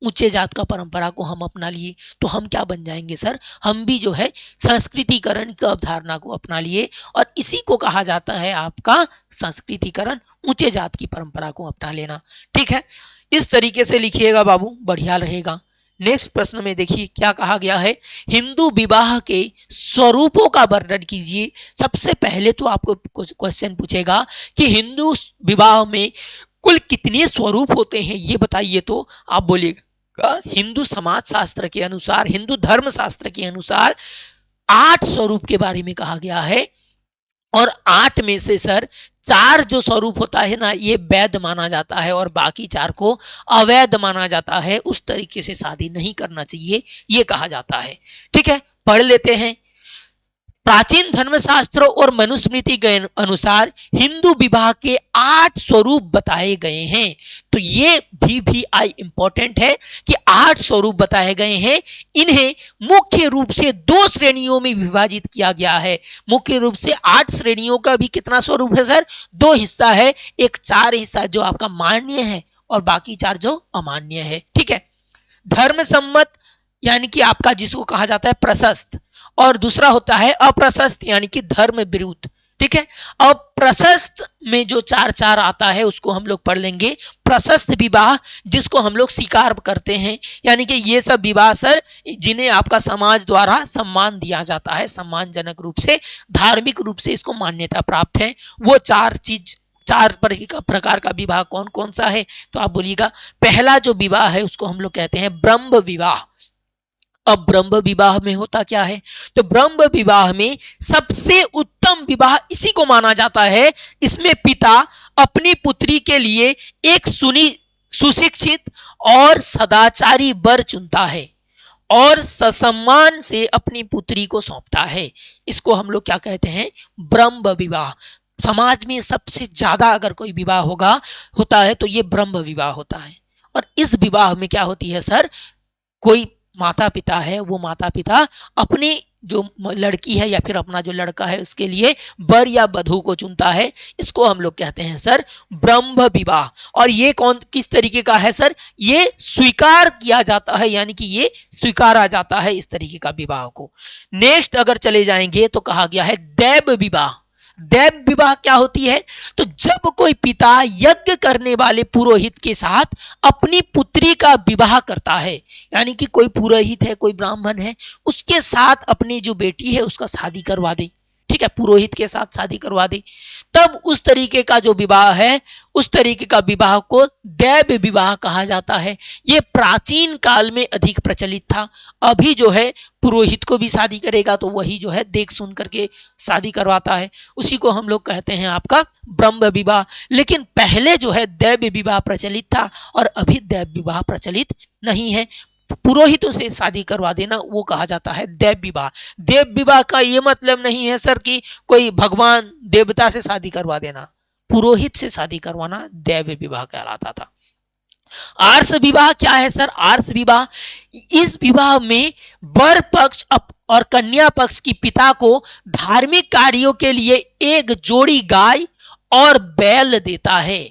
ऊंचे जात का परंपरा को हम अपना लिए, तो हम क्या बन जाएंगे सर, हम भी जो है संस्कृतिकरण की अवधारणा को अपना लिए, और इसी को कहा जाता है आपका संस्कृतिकरण, ऊंचे जात की परंपरा को अपना लेना। ठीक है, इस तरीके से लिखिएगा बाबू, बढ़िया रहेगा। नेक्स्ट प्रश्न में देखिए क्या कहा गया है, हिंदू विवाह के स्वरूपों का वर्णन कीजिए। सबसे पहले तो आपको क्वेश्चन पूछेगा कि हिंदू विवाह में कुल कितने स्वरूप होते हैं ये बताइए, तो आप बोलिएगा हिंदू समाज शास्त्र के अनुसार, हिंदू धर्म शास्त्र के अनुसार 8 स्वरूप के बारे में कहा गया है, और 8 में से सर 4 जो स्वरूप होता है ना ये वैध माना जाता है और बाकी 4 को अवैध माना जाता है, उस तरीके से शादी नहीं करना चाहिए ये कहा जाता है। ठीक है, पढ़ लेते हैं। प्राचीन धर्मशास्त्रों और मनुस्मृति के अनुसार हिंदू विवाह के 8 स्वरूप बताए गए हैं। तो ये भी आई इंपॉर्टेंट है कि 8 स्वरूप बताए गए हैं। इन्हें मुख्य रूप से 2 श्रेणियों में विभाजित किया गया है। मुख्य रूप से 8 श्रेणियों का भी कितना स्वरूप है सर, 2 हिस्सा है, एक 4 हिस्सा जो आपका मान्य है और बाकी 4 जो अमान्य है। ठीक है, धर्म सम्मत यानी कि आपका जिसको कहा जाता है प्रशस्त, और दूसरा होता है अप्रशस्त यानी कि धर्म विरुद्ध। ठीक है, अब प्रशस्त में जो 4 आता है उसको हम लोग पढ़ लेंगे। प्रशस्त विवाह जिसको हम लोग स्वीकार करते हैं, यानी कि ये सब विवाह सर जिन्हें आपका समाज द्वारा सम्मान दिया जाता है, सम्मानजनक रूप से, धार्मिक रूप से इसको मान्यता प्राप्त है, वो 4 प्रकार का विवाह कौन कौन सा है, तो आप बोलिएगा पहला जो विवाह है उसको हम लोग कहते हैं ब्रह्म विवाह। अब ब्रह्म विवाह में होता क्या है, तो ब्रह्म विवाह में सबसे उत्तम विवाह इसी को माना जाता है, इसमें पिता अपनी पुत्री के लिए एक सुशिक्षित और सदाचारी वर चुनता है और ससम्मान से अपनी पुत्री को सौंपता है। इसको हम लोग क्या कहते हैं, ब्रह्म विवाह। समाज में सबसे ज्यादा अगर कोई विवाह होता है तो ये ब्रह्म विवाह होता है। और इस विवाह में क्या होती है सर, कोई माता पिता है, वो माता पिता अपनी जो लड़की है या फिर अपना जो लड़का है उसके लिए वर या वधू को चुनता है, इसको हम लोग कहते हैं सर ब्रह्म विवाह। और ये किस तरीके का है सर, ये स्वीकार किया जाता है, यानी कि ये स्वीकारा जाता है इस तरीके का विवाह को। नेक्स्ट अगर चले जाएंगे तो कहा गया है दैव विवाह। दैव विवाह क्या होती है, तो जब कोई पिता यज्ञ करने वाले पुरोहित के साथ अपनी पुत्री का विवाह करता है, यानी कि कोई पुरोहित है, कोई ब्राह्मण है, उसके साथ अपनी जो बेटी है उसका शादी करवा दे। ठीक है, पुरोहित के साथ शादी करवा दे, तब उस तरीके का जो विवाह है, उस तरीके का विवाह को दैव विवाह कहा जाता है। ये प्राचीन काल में अधिक प्रचलित था। अभी जो है पुरोहित को भी शादी करेगा तो वही जो है देख सुन करके शादी करवाता है, उसी को हम लोग कहते हैं आपका ब्रह्म विवाह। लेकिन पहले जो है दैव विवाह प्रचलित था और अभी दैव विवाह प्रचलित नहीं है। पुरोहितों से शादी करवा देना वो कहा जाता है देव विवाह। देव विवाह का ये मतलब नहीं है सर कि कोई भगवान देवता से शादी करवा देना, पुरोहित से शादी करवाना देव विवाह कहलाता था। आर्ष विवाह क्या है सर, आर्ष विवाह, इस विवाह में वर पक्ष और कन्या पक्ष की पिता को धार्मिक कार्यों के लिए एक जोड़ी गाय और बैल देता है।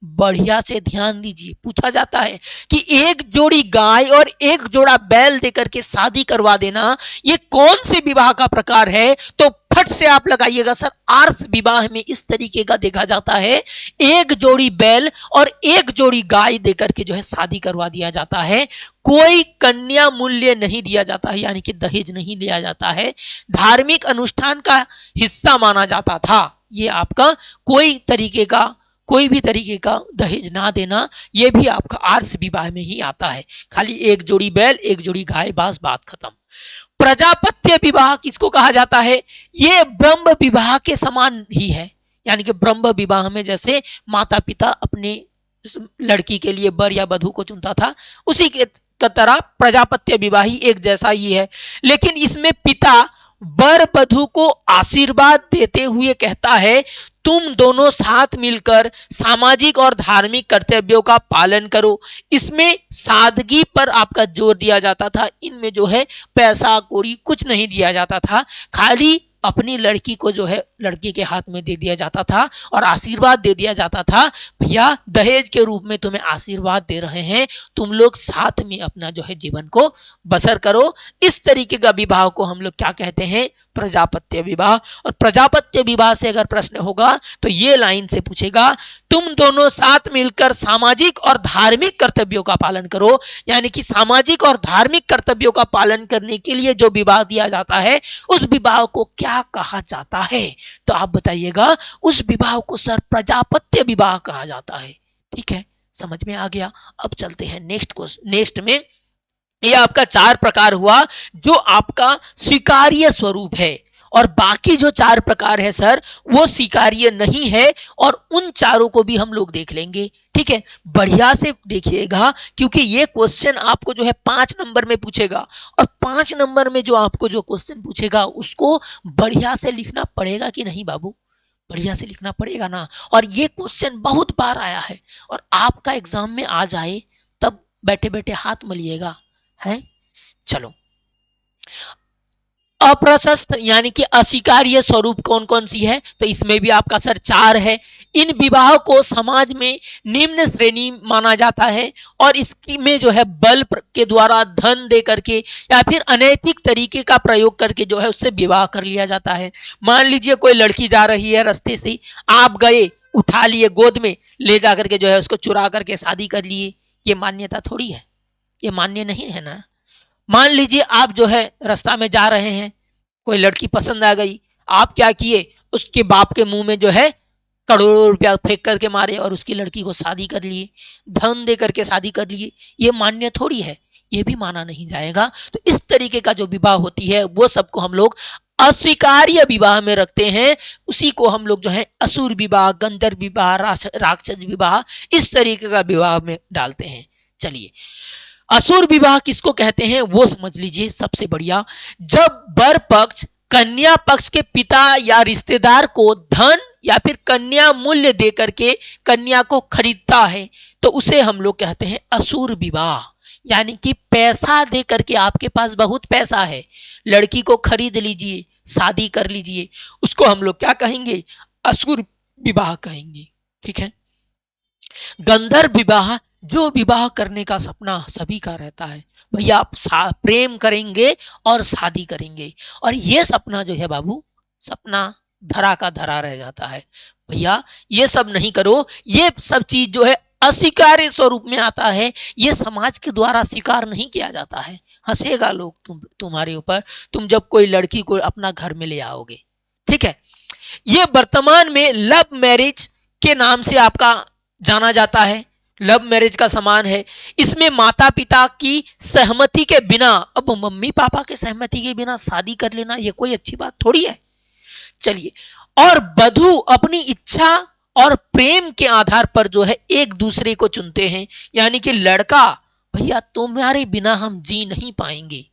बढ़िया से ध्यान दीजिए, पूछा जाता है कि एक जोड़ी गाय और एक जोड़ा बैल देकर के शादी करवा देना ये कौन से विवाह का प्रकार है? तो फट से आप लगाइएगा सर, आर्ष विवाह में इस तरीके का देखा जाता है, एक जोड़ी बैल और एक जोड़ी गाय देकर के जो है शादी करवा दिया जाता है। कोई कन्या मूल्य नहीं दिया जाता है, यानी कि दहेज नहीं दिया जाता है। धार्मिक अनुष्ठान का हिस्सा माना जाता था ये आपका कोई भी तरीके का दहेज ना देना, यह भी आपका आर्ष विवाह में ही आता है। खाली एक जोड़ी बैल एक जोड़ी गाय, बस बात खत्म। प्रजापत्य विवाह किसको कहा जाता है? ये ब्रह्म विवाह के समान ही है, यानी कि ब्रह्म विवाह में जैसे माता पिता अपने लड़की के लिए वर या वधू को चुनता था, उसी के तरह प्रजापत्य विवाह ही एक जैसा ही है। लेकिन इसमें पिता वर वधू को आशीर्वाद देते हुए कहता है तुम दोनों साथ मिलकर सामाजिक और धार्मिक कर्तव्यों का पालन करो। इसमें सादगी पर आपका जोर दिया जाता था, इनमें जो है पैसा कौड़ी कुछ नहीं दिया जाता था, खाली अपनी लड़की को जो है लड़की के हाथ में दे दिया जाता था और आशीर्वाद दे दिया जाता था, भैया दहेज के रूप में तुम्हें आशीर्वाद दे रहे हैं, तुम लोग साथ में अपना जो है जीवन को बसर करो। इस तरीके का विवाह को हम लोग क्या कहते हैं? प्रजापत्य विवाह। और प्रजापत्य विवाह से अगर प्रश्न होगा तो ये लाइन से पूछेगा तुम दोनों साथ मिलकर सामाजिक और धार्मिक कर्तव्यों का पालन करो, यानी कि सामाजिक और धार्मिक कर्तव्यों का पालन करने के लिए जो विवाह दिया जाता है उस विवाह को क्या कहा जाता है? तो आप बताइएगा, उस विवाह को सर प्रजापत्य विवाह कहा जाता है। ठीक है, समझ में आ गया। अब चलते हैं नेक्स्ट में। यह आपका 4 प्रकार हुआ जो आपका स्वीकार्य स्वरूप है, और बाकी जो 4 प्रकार है सर वो स्वीकार्य नहीं है, और उन चारों को भी हम लोग देख लेंगे। ठीक है, बढ़िया से देखिएगा, क्योंकि ये क्वेश्चन आपको जो है 5 नंबर में पूछेगा, और 5 नंबर में जो आपको जो क्वेश्चन पूछेगा उसको बढ़िया से लिखना पड़ेगा कि नहीं बाबू? बढ़िया से लिखना पड़ेगा ना। और ये क्वेश्चन बहुत बार आया है, और आपका एग्जाम में आ जाए तब बैठे बैठे हाथ मलिएगा है। चलो, अप्रशस्त यानी कि अस्वीकार्य स्वरूप कौन कौन सी है? तो इसमें भी आपका सर 4 है। इन विवाह को समाज में निम्न श्रेणी माना जाता है, और इसकी में जो है बल के द्वारा धन दे करके या फिर अनैतिक तरीके का प्रयोग करके जो है उससे विवाह कर लिया जाता है। मान लीजिए कोई लड़की जा रही है रास्ते से, आप गए, उठा लिए, गोद में ले जा करके जो है उसको चुरा करके शादी कर लिए, ये मान्यता थोड़ी है, ये मान्य नहीं है ना। मान लीजिए आप जो है रास्ता में जा रहे हैं, कोई लड़की पसंद आ गई, आप क्या किए, उसके बाप के मुंह में जो है करोड़ों रुपया फेंक करके मारे और उसकी लड़की को शादी कर लिए, धन दे करके शादी कर लिए, ये मान्य थोड़ी है, ये भी माना नहीं जाएगा। तो इस तरीके का जो विवाह होती है वो सबको हम लोग अस्वीकार्य विवाह में रखते हैं। उसी को हम लोग जो है असुर विवाह, गंधर्व विवाह, राक्षस विवाह, इस तरीके का विवाह में डालते हैं। चलिए, असुर विवाह किसको कहते हैं वो समझ लीजिए। सबसे बढ़िया, जब वर पक्ष कन्या पक्ष के पिता या रिश्तेदार को धन या फिर कन्या मूल्य दे करके कन्या को खरीदता है तो उसे हम लोग कहते हैं असुर विवाह। यानी कि पैसा दे करके, आपके पास बहुत पैसा है, लड़की को खरीद लीजिए, शादी कर लीजिए, उसको हम लोग क्या कहेंगे? असुर विवाह कहेंगे। ठीक है। गंधर्व विवाह, जो विवाह करने का सपना सभी का रहता है, भैया आप प्रेम करेंगे और शादी करेंगे, और ये सपना जो है बाबू, सपना धरा का धरा रह जाता है। भैया ये सब नहीं करो, ये सब चीज जो है अस्वीकार्य स्वरूप में आता है, ये समाज के द्वारा स्वीकार नहीं किया जाता है। हंसेगा लोग तुम्हारे ऊपर, तुम जब कोई लड़की को अपना घर में ले आओगे। ठीक है, ये वर्तमान में लव मैरिज के नाम से आपका जाना जाता है, लव मैरिज का समान है। इसमें माता पिता की सहमति के बिना, अब मम्मी पापा के सहमति के बिना शादी कर लेना ये कोई अच्छी बात थोड़ी है। चलिए, और वधू अपनी इच्छा और प्रेम के आधार पर जो है एक दूसरे को चुनते हैं। यानी कि लड़का, भैया तुम्हारे बिना हम जी नहीं पाएंगे,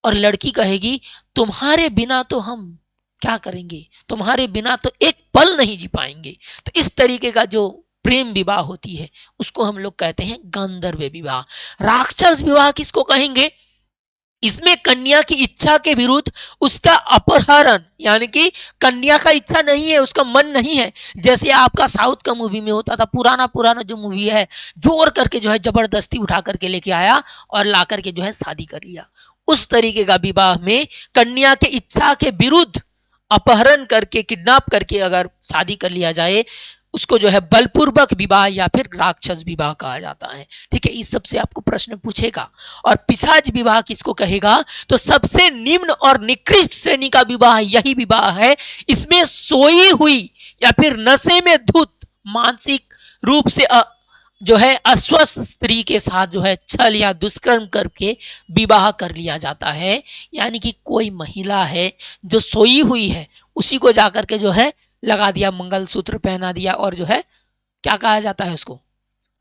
और लड़की कहेगी तुम्हारे बिना तो हम क्या करेंगे, तुम्हारे बिना तो एक पल नहीं जी पाएंगे। तो इस तरीके का जो प्रेम विवाह होती है उसको हम लोग कहते हैं गंधर्व विवाह। राक्षस विवाह किसको कहेंगे? इसमें कन्या की इच्छा के विरुद्ध उसका अपहरण, यानी कि कन्या का इच्छा नहीं है, उसका मन नहीं है, जैसे आपका साउथ का मूवी में होता था, पुराना पुराना जो मूवी है, जोर करके जो है जबरदस्ती उठा करके लेके आया और ला करके जो है शादी कर लिया। उस तरीके का विवाह में कन्या के इच्छा के विरुद्ध अपहरण करके, किडनैप करके अगर शादी कर लिया जाए, उसको जो है बलपूर्वक विवाह या फिर राक्षस विवाह कहा जाता है। ठीक है, इस सबसे आपको प्रश्न पूछेगा। और पिशाच विवाह किसको कहेगा, तो सबसे निम्न और निकृष्ट श्रेणी का विवाह यही विवाह है। इसमें सोई हुई या फिर नशे में धुत, मानसिक रूप से जो है अस्वस्थ स्त्री के साथ जो है छल या दुष्कर्म करके विवाह कर लिया जाता है। यानी कि कोई महिला है जो सोई हुई है, उसी को जाकर के जो है लगा दिया, मंगलसूत्र पहना दिया, और जो है क्या कहा जाता है उसको,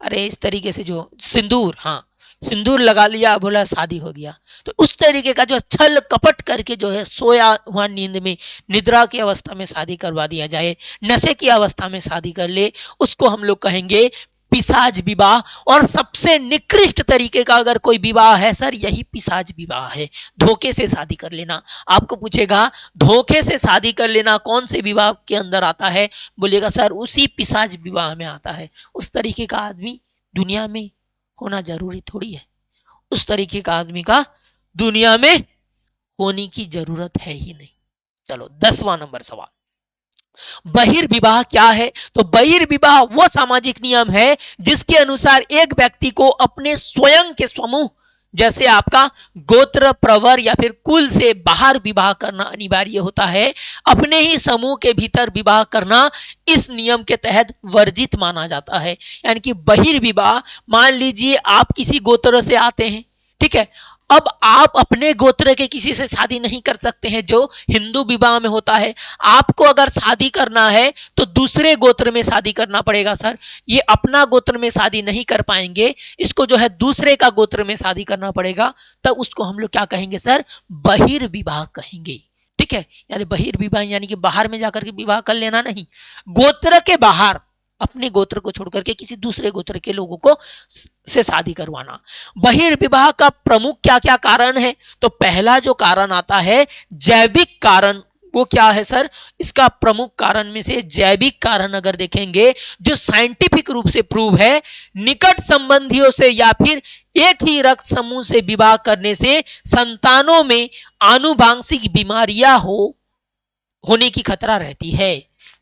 अरे इस तरीके से जो सिंदूर, हाँ सिंदूर लगा लिया, बोला शादी हो गया। तो उस तरीके का जो छल कपट करके जो है सोया हुआ नींद में, निद्रा की अवस्था में शादी करवा दिया जाए, नशे की अवस्था में शादी कर ले, उसको हम लोग कहेंगे पिशाच विवाह। और सबसे निकृष्ट तरीके का अगर कोई विवाह है सर, यही पिशाच विवाह है। धोखे से शादी कर लेना। आपको पूछेगा धोखे से शादी कर लेना कौन से विवाह के अंदर आता है, बोलिएगा सर उसी पिशाच विवाह में आता है। उस तरीके का आदमी दुनिया में होना जरूरी थोड़ी है, उस तरीके का आदमी का दुनिया में होने की जरूरत है ही नहीं। चलो 10वां नंबर सवाल, बहिर्विवाह क्या है, तो बहिर्विवाह वो सामाजिक नियम है जिसके अनुसार एक व्यक्ति को अपने स्वयं के समूह, जैसे आपका गोत्र, प्रवर या फिर कुल से बाहर विवाह करना अनिवार्य होता है। अपने ही समूह के भीतर विवाह करना इस नियम के तहत वर्जित माना जाता है। यानी कि बहिर्विवाह, मान लीजिए आप किसी गोत्र से आते हैं, ठीक है, अब आप अपने गोत्र के किसी से शादी नहीं कर सकते हैं, जो हिंदू विवाह में होता है। आपको अगर शादी करना है तो दूसरे गोत्र में शादी करना पड़ेगा सर। ये अपना गोत्र में शादी नहीं कर पाएंगे, इसको जो है दूसरे का गोत्र में शादी करना पड़ेगा, तब उसको हम लोग क्या कहेंगे सर, बहिर्विवाह कहेंगे। ठीक है, यानी बहिर्विवाह यानी कि बाहर में जाकर के विवाह कर लेना नहीं, गोत्र के बाहर अपने गोत्र को छोड़कर के किसी दूसरे गोत्र के लोगों को से शादी करवाना। बहिर्विवाह का प्रमुख क्या क्या कारण है, तो पहला जो कारण आता है जैविक कारण। वो क्या है सर, इसका प्रमुख कारण में से जैविक कारण अगर देखेंगे, जो साइंटिफिक रूप से प्रूव है, निकट संबंधियों से या फिर एक ही रक्त समूह से विवाह करने से संतानों में आनुवांशिक बीमारियां होने की खतरा रहती है।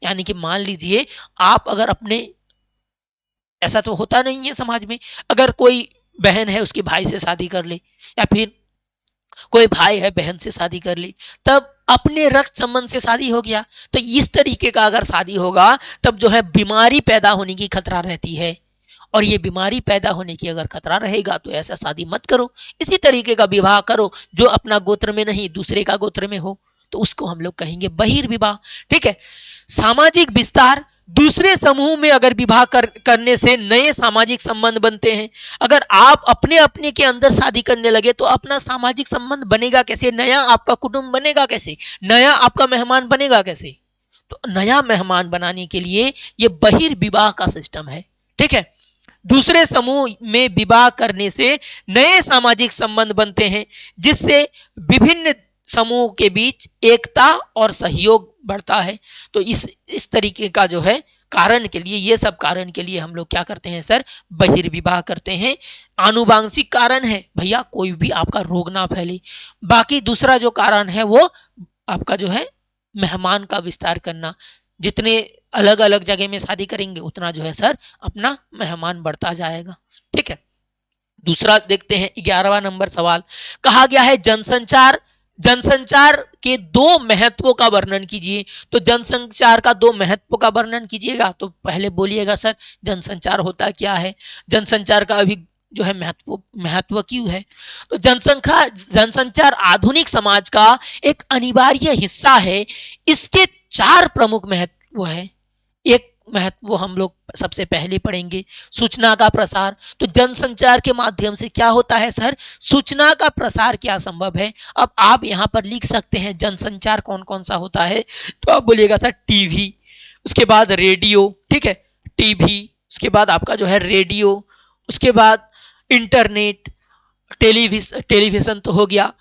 यानी कि मान लीजिए आप अगर अपने, ऐसा तो होता नहीं है समाज में, अगर कोई बहन है उसके भाई से शादी कर ले, या फिर कोई भाई है बहन से शादी कर ले, तब अपने रक्त संबंध से शादी हो गया, तो इस तरीके का अगर शादी होगा तब जो है बीमारी पैदा होने की खतरा रहती है। और ये बीमारी पैदा होने की अगर खतरा रहेगा तो ऐसा शादी मत करो। इसी तरीके का विवाह करो जो अपना गोत्र में नहीं दूसरे का गोत्र में हो, तो उसको हम लोग कहेंगे बहिर्विवाह। ठीक है, सामाजिक विस्तार, दूसरे समूह में अगर विवाह करने से नए सामाजिक संबंध बनते हैं। अगर आप अपने अपने के अंदर शादी करने लगे तो अपना सामाजिक संबंध बनेगा कैसे, नया आपका कुटुंब बनेगा कैसे, नया आपका मेहमान बनेगा कैसे। तो नया मेहमान बनाने के लिए ये बहिर्विवाह का सिस्टम है। ठीक है, दूसरे समूह में विवाह करने से नए सामाजिक संबंध बनते हैं, जिससे विभिन्न समूह के बीच एकता और सहयोग बढ़ता है। तो इस तरीके का जो है कारण के लिए, ये सब कारण के लिए हम लोग क्या करते हैं सर, बहिर्विवाह करते हैं। आनुवांशिक कारण है भैया, कोई भी आपका रोग ना फैले। बाकी दूसरा जो कारण है वो आपका जो है मेहमान का विस्तार करना। जितने अलग अलग जगह में शादी करेंगे उतना जो है सर अपना मेहमान बढ़ता जाएगा। ठीक है, दूसरा देखते हैं 11वां नंबर सवाल, कहा गया है जनसंचार। जनसंचार के दो महत्वों का वर्णन कीजिए। तो जनसंचार का दो महत्व का वर्णन कीजिएगा, तो पहले बोलिएगा सर जनसंचार होता क्या है, जनसंचार का अभी जो है महत्व क्यों है। तो जनसंचार आधुनिक समाज का एक अनिवार्य हिस्सा है। इसके 4 प्रमुख महत्व है। एक महत्व हम लोग सबसे पहले पढ़ेंगे, सूचना का प्रसार। तो जनसंचार के माध्यम से क्या होता है सर, सूचना का प्रसार क्या संभव है। अब आप यहां पर लिख सकते हैं जनसंचार कौन कौन सा होता है, तो आप बोलिएगा सर टीवी, उसके बाद रेडियो, ठीक है टीवी, उसके बाद आपका जो है रेडियो, उसके बाद इंटरनेट, टेलीविजन तो हो गया,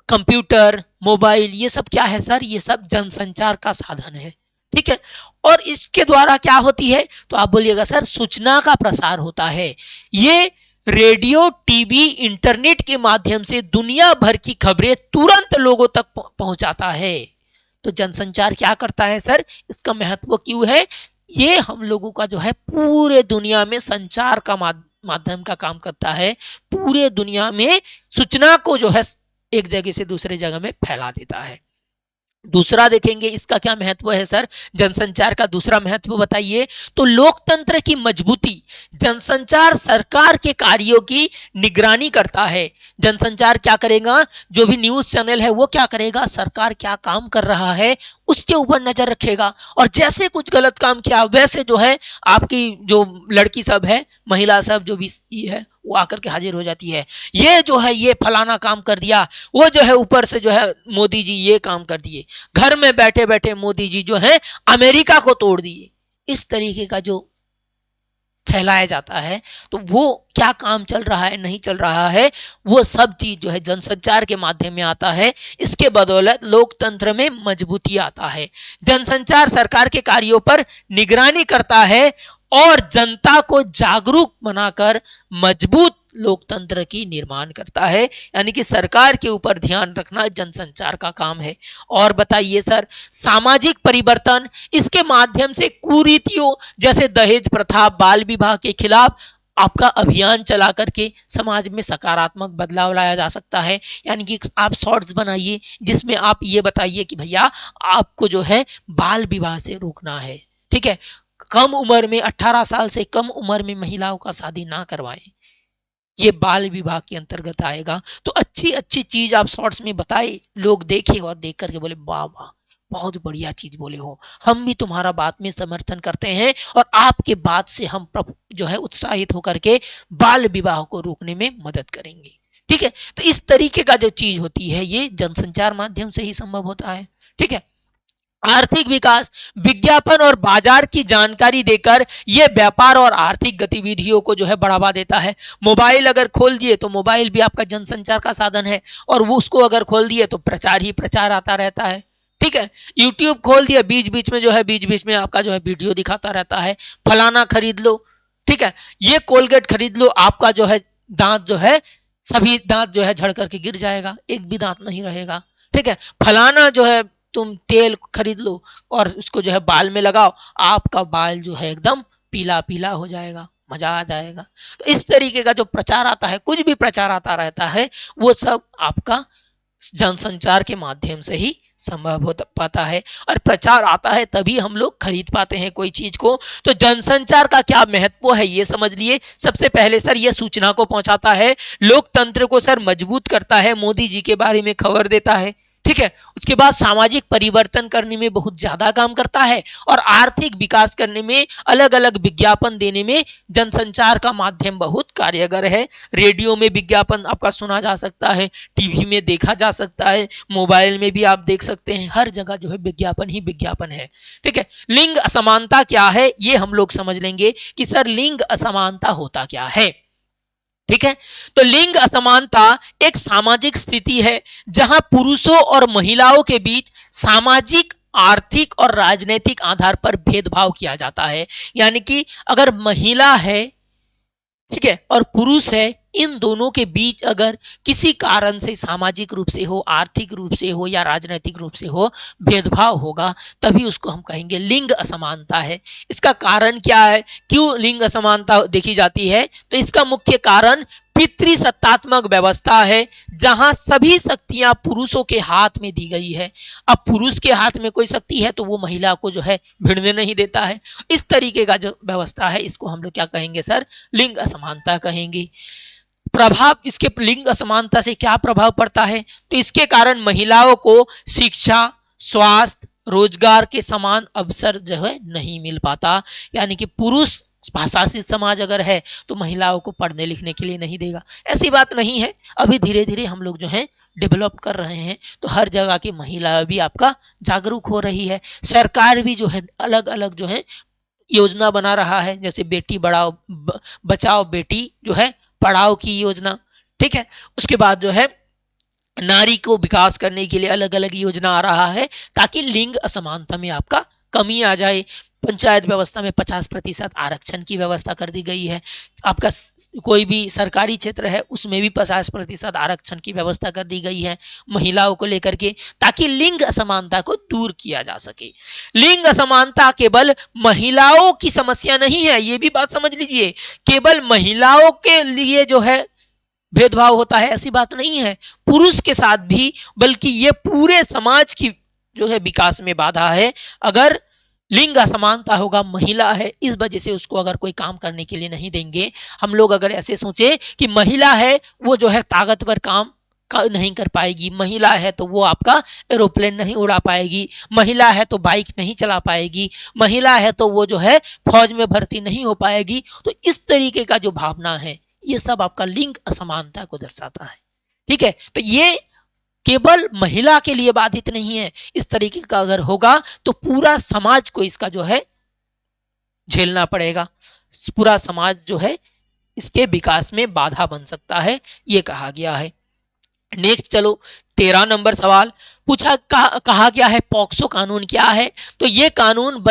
कंप्यूटर, मोबाइल, ये सब क्या है सर? ये सब जनसंचार का साधन है। ठीक है, और इसके द्वारा क्या होती है? तो आप बोलिएगा सर सूचना का प्रसार होता है। ये रेडियो, टीवी, इंटरनेट के माध्यम से दुनिया भर की खबरें तुरंत लोगों तक पहुंचाता है। तो जनसंचार क्या करता है सर? इसका महत्व क्यों है? ये हम लोगों का जो है पूरे दुनिया में संचार का माध्यम का काम करता है। पूरे दुनिया में सूचना को जो है एक जगह से दूसरे जगह में फैला देता है। दूसरा देखेंगे इसका क्या महत्व है सर? जनसंचार का दूसरा महत्व बताइए। तो लोकतंत्र की मजबूती, जनसंचार सरकार के कार्यों की निगरानी करता है। जनसंचार क्या करेगा? जो भी न्यूज चैनल है वो क्या करेगा? सरकार क्या काम कर रहा है उसके ऊपर नजर रखेगा, और जैसे कुछ गलत काम किया वैसे जो है आपकी जो लड़की सब है, महिला सब जो भी है, वो आकर के हाजिर हो जाती है। ये जो है ये फलाना काम कर दिया, वो जो है ऊपर से जो है मोदी जी ये काम कर दिए, घर में बैठे बैठे मोदी जी जो है अमेरिका को तोड़ दिए। इस तरीके का जो फैलाया जाता है, तो वो क्या काम चल रहा है नहीं चल रहा है, वो सब चीज जो है जनसंचार के माध्यम में आता है। इसके बदौलत लोकतंत्र में मजबूती आता है। जनसंचार सरकार के कार्यों पर निगरानी करता है और जनता को जागरूक बनाकर मजबूत लोकतंत्र की निर्माण करता है। यानी कि सरकार के ऊपर ध्यान रखना जनसंचार का काम है। और बताइए सर, सामाजिक परिवर्तन, इसके माध्यम से कुरीतियों जैसे दहेज प्रथा, बाल विवाह के खिलाफ आपका अभियान चला करके समाज में सकारात्मक बदलाव लाया जा सकता है। यानी कि आप शॉर्ट्स बनाइए जिसमें आप ये बताइए कि भैया आपको जो है बाल विवाह से रोकना है। ठीक है, कम उम्र में 18 साल से कम उम्र में महिलाओं का शादी ना करवाएं, ये बाल विवाह के अंतर्गत आएगा। तो अच्छी अच्छी चीज आप शॉर्ट्स में बताए, लोग देखे और देख करके बोले वाह वाह बहुत बढ़िया चीज बोले हो, हम भी तुम्हारा बात में समर्थन करते हैं और आपके बात से हम जो है उत्साहित होकर के बाल विवाह को रोकने में मदद करेंगे। ठीक है, तो इस तरीके का जो चीज होती है ये जनसंचार माध्यम से ही संभव होता है। ठीक है, आर्थिक विकास, विज्ञापन और बाजार की जानकारी देकर यह व्यापार और आर्थिक गतिविधियों को जो है बढ़ावा देता है। मोबाइल अगर खोल दिए तो मोबाइल भी आपका जनसंचार का साधन है, और वो उसको अगर खोल दिए तो प्रचार ही प्रचार आता रहता है। ठीक है, यूट्यूब खोल दिया, बीच बीच में जो है बीच बीच में आपका जो है वीडियो दिखाता रहता है, फलाना खरीद लो। ठीक है, ये कोलगेट खरीद लो, आपका जो है दांत जो है सभी दांत जो है झड़ करके गिर जाएगा, एक भी दांत नहीं रहेगा। ठीक है, फलाना जो है तुम तेल खरीद लो और उसको जो है बाल में लगाओ, आपका बाल जो है एकदम पीला पीला हो जाएगा, मजा आ जाएगा। तो इस तरीके का जो प्रचार आता है, कुछ भी प्रचार आता रहता है, वो सब आपका जनसंचार के माध्यम से ही संभव हो पाता है। और प्रचार आता है तभी हम लोग खरीद पाते हैं कोई चीज को। तो जनसंचार का क्या महत्व है ये समझ लिए। सबसे पहले सर ये सूचना को पहुंचाता है, लोकतंत्र को सर मजबूत करता है, मोदी जी के बारे में खबर देता है। ठीक है, उसके बाद सामाजिक परिवर्तन करने में बहुत ज्यादा काम करता है, और आर्थिक विकास करने में, अलग अलग विज्ञापन देने में जनसंचार का माध्यम बहुत कारगर है। रेडियो में विज्ञापन आपका सुना जा सकता है, टीवी में देखा जा सकता है, मोबाइल में भी आप देख सकते हैं, हर जगह जो है विज्ञापन ही विज्ञापन है। ठीक है, लिंग असमानता क्या है ये हम लोग समझ लेंगे कि सर लिंग असमानता होता क्या है। ठीक है, तो लिंग असमानता एक सामाजिक स्थिति है जहां पुरुषों और महिलाओं के बीच सामाजिक, आर्थिक और राजनीतिक आधार पर भेदभाव किया जाता है। यानी कि अगर महिला है, ठीक है, और पुरुष है, इन दोनों के बीच अगर किसी कारण से सामाजिक रूप से हो, आर्थिक रूप से हो या राजनीतिक रूप से हो भेदभाव होगा, तभी उसको हम कहेंगे लिंग असमानता है। इसका कारण क्या है, क्यों लिंग असमानता देखी जाती है? तो इसका मुख्य कारण पितृसत्तात्मक व्यवस्था है, जहां सभी शक्तियां पुरुषों के हाथ में दी गई है। अब पुरुष के हाथ में कोई शक्ति है तो वो महिला को जो है भिड़ने नहीं देता है। इस तरीके का जो व्यवस्था है इसको हम लोग क्या कहेंगे सर? लिंग असमानता कहेंगे। प्रभाव, इसके लिंग असमानता से क्या प्रभाव पड़ता है? तो इसके कारण महिलाओं को शिक्षा, स्वास्थ्य, रोजगार के समान अवसर जो है नहीं मिल पाता। यानी कि पुरुष शासित समाज अगर है तो महिलाओं को पढ़ने लिखने के लिए नहीं देगा, ऐसी बात नहीं है। अभी धीरे धीरे हम लोग जो है डेवलप कर रहे हैं, तो हर जगह की महिला भी आपका जागरूक हो रही है। सरकार भी जो है अलग अलग जो है योजना बना रहा है, जैसे बेटी बढ़ाओ बचाओ, बेटी जो है पढ़ाओ की योजना। ठीक है। उसके बाद जो है नारी को विकास करने के लिए अलग अलग योजना आ रहा है ताकि लिंग असमानता में आपका कमी आ जाए। पंचायत व्यवस्था में 50% आरक्षण की व्यवस्था कर दी गई है। आपका कोई भी सरकारी क्षेत्र है उसमें भी 50% आरक्षण की व्यवस्था कर दी गई है महिलाओं को लेकर के, ताकि लिंग असमानता को दूर किया जा सके। लिंग असमानता केवल महिलाओं की समस्या नहीं है, ये भी बात समझ लीजिए। केवल महिलाओं के लिए जो है भेदभाव होता है ऐसी बात नहीं है, पुरुष के साथ भी, बल्कि ये पूरे समाज की जो है विकास में बाधा है। अगर लिंग असमानता होगा, महिला है इस वजह से उसको अगर कोई काम करने के लिए नहीं देंगे, हम लोग अगर ऐसे सोचे कि महिला है वो जो है ताकतवर काम नहीं कर पाएगी, महिला है तो वो आपका एरोप्लेन नहीं उड़ा पाएगी, महिला है तो बाइक नहीं चला पाएगी, महिला है तो वो जो है फौज में भर्ती नहीं हो पाएगी, तो इस तरीके का जो भावना है ये सब आपका लिंग असमानता को दर्शाता है। ठीक है, तो ये केवल महिला के लिए बाधित नहीं है, इस तरीके का अगर होगा तो पूरा समाज को इसका जो है झेलना पड़ेगा, पूरा समाज जो है इसके विकास में बाधा बन सकता है, ये कहा गया है। नेक्स्ट चलो 13 नंबर सवाल पूछा, कहा गया है पॉक्सो कानून क्या है? तो ये कानून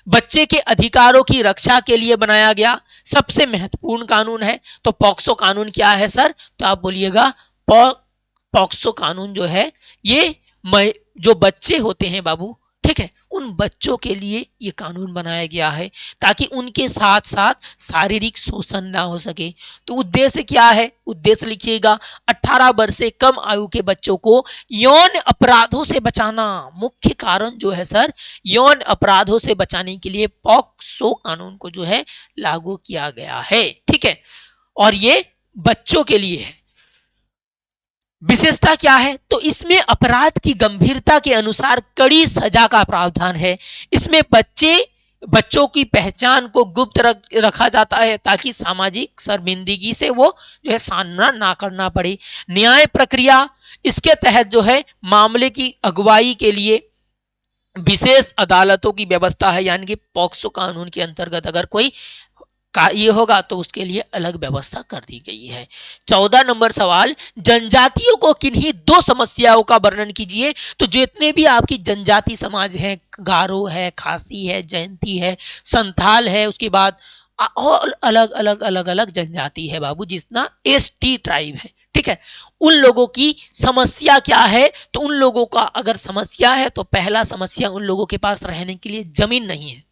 बच्चे के अधिकारों की रक्षा के लिए बनाया गया सबसे महत्वपूर्ण कानून है। तो पॉक्सो कानून क्या है सर? तो आप बोलिएगा पॉक्सो कानून जो है ये जो बच्चे होते हैं बाबू, ठीक है, उन बच्चों के लिए ये कानून बनाया गया है ताकि उनके साथ साथ शारीरिक शोषण ना हो सके। तो उद्देश्य क्या है? उद्देश्य लिखिएगा 18 वर्ष से कम आयु के बच्चों को यौन अपराधों से बचाना। मुख्य कारण जो है सर, यौन अपराधों से बचाने के लिए पॉक्सो कानून को जो है लागू किया गया है। ठीक है, और ये बच्चों के लिए है। विशेषता क्या है? तो इसमें अपराध की गंभीरता के अनुसार कड़ी सजा का प्रावधान है। इसमें बच्चों की पहचान को गुप्त रखा जाता है ताकि सामाजिक शर्मिंदगी से वो जो है सामना ना करना पड़े। न्याय प्रक्रिया, इसके तहत जो है मामले की अगुवाई के लिए विशेष अदालतों की व्यवस्था है, यानी कि पॉक्सो कानून के अंतर्गत अगर कोई का ये होगा तो उसके लिए अलग व्यवस्था कर दी गई है। 14 नंबर सवाल, जनजातियों को किन्हीं 2 समस्याओं का वर्णन कीजिए। तो जितने भी आपकी जनजाति समाज है, गारो है, खासी है, जयंती है, संथाल है, उसके बाद और अलग अलग जनजाति है बाबू, जितना एसटी ट्राइब है, ठीक है, उन लोगों की समस्या क्या है? तो उन लोगों का अगर समस्या है तो पहला समस्या उन लोगों के पास रहने के लिए जमीन नहीं है।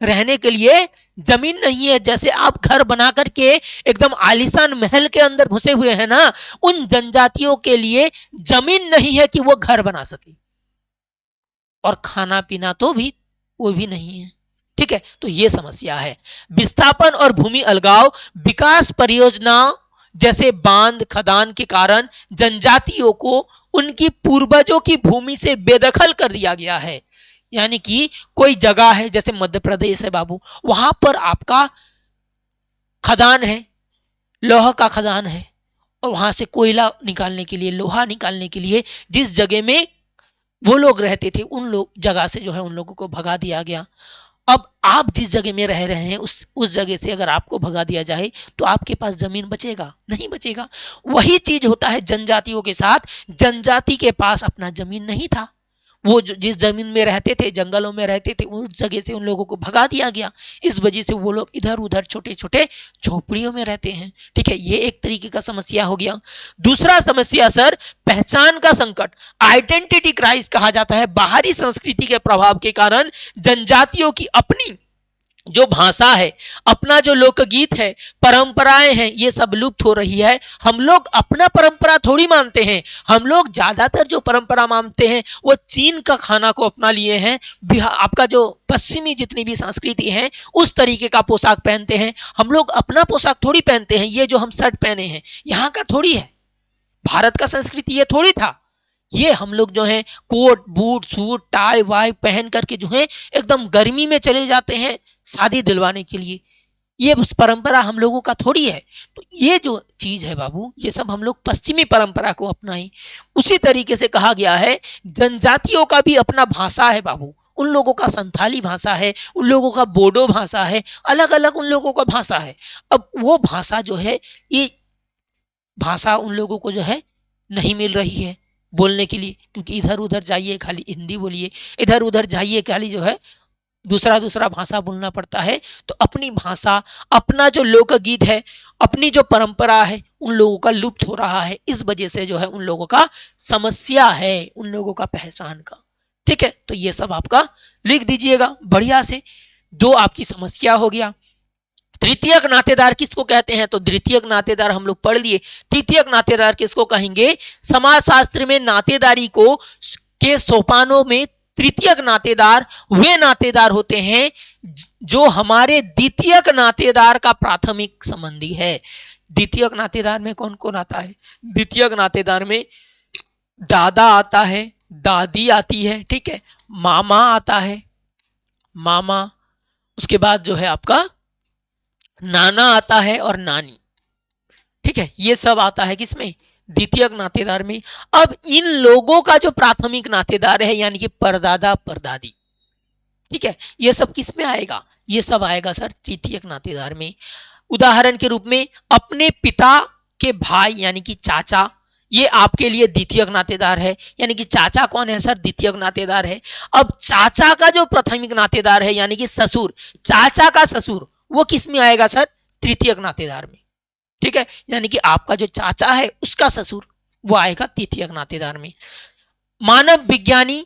रहने के लिए जमीन नहीं है। जैसे आप घर बना करके एकदम आलीशान महल के अंदर घुसे हुए हैं ना, उन जनजातियों के लिए जमीन नहीं है कि वो घर बना सके, और खाना पीना तो भी वो भी नहीं है। ठीक है, तो ये समस्या है। विस्थापन और भूमि अलगाव, विकास परियोजना जैसे बांध खदान के कारण जनजातियों को उनकी पूर्वजों की भूमि से बेदखल कर दिया गया है। यानी कि कोई जगह है जैसे मध्य प्रदेश है बाबू, वहां पर आपका खदान है, लोहा का खदान है, और वहां से कोयला निकालने के लिए, लोहा निकालने के लिए जिस जगह में वो लोग रहते थे उन लोग जगह से जो है उन लोगों को भगा दिया गया। अब आप जिस जगह में रह रहे हैं उस जगह से अगर आपको भगा दिया जाए तो आपके पास जमीन बचेगा? नहीं बचेगा। वही चीज होता है जनजातियों के साथ। जनजाति के पास अपना जमीन नहीं था, वो जिस जमीन में रहते थे, जंगलों में रहते थे, उस जगह से उन लोगों को भगा दिया गया। इस वजह से वो लोग इधर उधर छोटे छोटे झोपड़ियों में रहते हैं। ठीक है, ये एक तरीके का समस्या हो गया। दूसरा समस्या सर, पहचान का संकट, आइडेंटिटी क्राइसिस कहा जाता है। बाहरी संस्कृति के प्रभाव के कारण जनजातियों की अपनी जो भाषा है, अपना जो लोकगीत है, परंपराएं हैं, ये सब लुप्त हो रही है। हम लोग अपना परंपरा थोड़ी मानते हैं। हम लोग ज्यादातर जो परंपरा मानते हैं वो चीन का खाना को अपना लिए हैं। आपका जो पश्चिमी जितनी भी संस्कृति है उस तरीके का पोशाक पहनते हैं। हम लोग अपना पोशाक थोड़ी पहनते हैं। ये जो हम शर्ट पहने हैं यहाँ का थोड़ी है, भारत का संस्कृति ये थोड़ी था। ये हम लोग जो है कोट बूट सूट टाई वाई पहन करके जो है एकदम गर्मी में चले जाते हैं शादी दिलवाने के लिए। ये परंपरा हम लोगों का थोड़ी है। तो ये जो चीज है बाबू, ये सब हम लोग पश्चिमी परंपरा को अपनाएं। उसी तरीके से कहा गया है जनजातियों का भी अपना भाषा है बाबू। उन लोगों का संथाली भाषा है, उन लोगों का बोडो भाषा है, अलग अलग उन लोगों का भाषा है। अब वो भाषा जो है ये भाषा उन लोगों को जो है नहीं मिल रही है बोलने के लिए, क्योंकि इधर उधर जाइए खाली हिंदी बोलिए, इधर उधर जाइए खाली जो है दूसरा दूसरा भाषा बोलना पड़ता है। तो अपनी भाषा, अपना जो लोकगीत है, अपनी जो परंपरा है, उन लोगों का लुप्त हो रहा है। इस वजह से जो है उन लोगों का समस्या है, उन लोगों का पहचान का। ठीक है, तो ये सब आपका लिख दीजिएगा बढ़िया से। दो आपकी समस्या हो गया। तृतीयक नातेदार किसको कहते हैं? तो द्वितीयक नातेदार हम लोग पढ़ लिए। तृतीयक नातेदार किसको कहेंगे? समाजशास्त्र में नातेदारी को के सोपानों में तृतीयक नातेदार वे नातेदार होते हैं जो हमारे द्वितीयक नातेदार का प्राथमिक संबंधी है। द्वितीयक नातेदार में कौन कौन आता है? द्वितीयक नातेदार में दादा आता है, दादी आती है, ठीक है, मामा आता है, मामा, उसके बाद जो है आपका नाना आता है और नानी। ठीक है, ये सब आता है किसमें? द्वितीयक नातेदार में। अब इन लोगों का जो प्राथमिक नातेदार है यानी कि परदादा परदादी, ठीक है, ये सब किस में आएगा? ये सब आएगा सर तृतीयक नातेदार में। उदाहरण के रूप में अपने पिता के भाई यानी कि चाचा, ये आपके लिए द्वितीयक नातेदार है, यानी कि चाचा कौन है सर? द्वितीयक नातेदार है। अब चाचा का जो प्राथमिक नातेदार है यानी कि ससुर, चाचा का ससुर, वो किस में आएगा सर? तृतीयक नातेदार में। ठीक है, यानी कि आपका जो चाचा है उसका ससुर वो आएगा तृतीयक नातेदार में। मानव विज्ञानी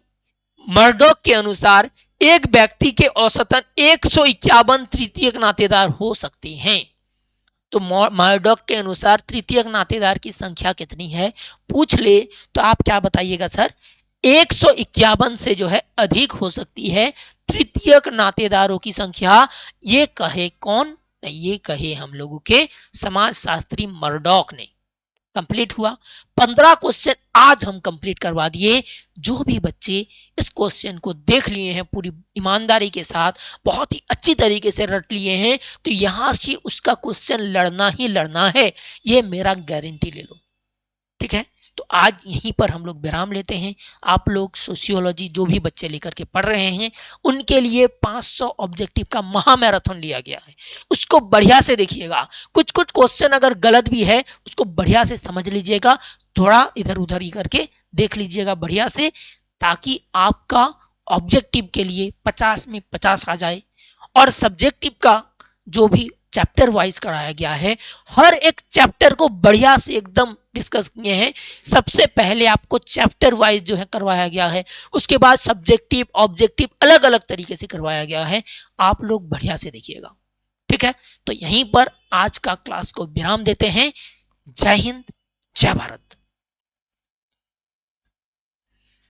मर्डॉक के अनुसार एक व्यक्ति के औसतन 151 तृतीयक नातेदार हो सकते हैं। तो मर्डॉक के अनुसार तृतीयक नातेदार की संख्या कितनी है पूछ ले तो आप क्या बताइएगा सर? 151 से जो है अधिक हो सकती है तृतीयक नातेदारों की संख्या। ये कहे कौन? ये कहे हम लोगों के समाजशास्त्री मर्डॉक ने। कंप्लीट हुआ। 15 क्वेश्चन आज हम कंप्लीट करवा दिए। जो भी बच्चे इस क्वेश्चन को देख लिए हैं पूरी ईमानदारी के साथ, बहुत ही अच्छी तरीके से रट लिए हैं, तो यहां से उसका क्वेश्चन लड़ना ही लड़ना है, ये मेरा गारंटी ले लो। ठीक है, तो आज यहीं पर हम लोग विराम लेते हैं। आप लोग सोशियोलॉजी जो भी बच्चे लेकर के पढ़ रहे हैं उनके लिए 500 ऑब्जेक्टिव का महामैराथन लिया गया है, उसको बढ़िया से देखिएगा। कुछ कुछ क्वेश्चन अगर गलत भी है उसको बढ़िया से समझ लीजिएगा, थोड़ा इधर उधर ही करके देख लीजिएगा बढ़िया से, ताकि आपका ऑब्जेक्टिव के लिए 50 में 50 आ जाए। और सब्जेक्टिव का जो भी चैप्टर वाइज कराया गया है, हर एक चैप्टर को बढ़िया से एकदम डिस्कस किए हैं। सबसे पहले आपको चैप्टर वाइज जो है करवाया गया है, उसके बाद सब्जेक्टिव ऑब्जेक्टिव अलग अलग तरीके से करवाया गया है। आप लोग बढ़िया से देखिएगा। ठीक है, तो यहीं पर आज का क्लास को विराम देते हैं। जय हिंद, जय भारत।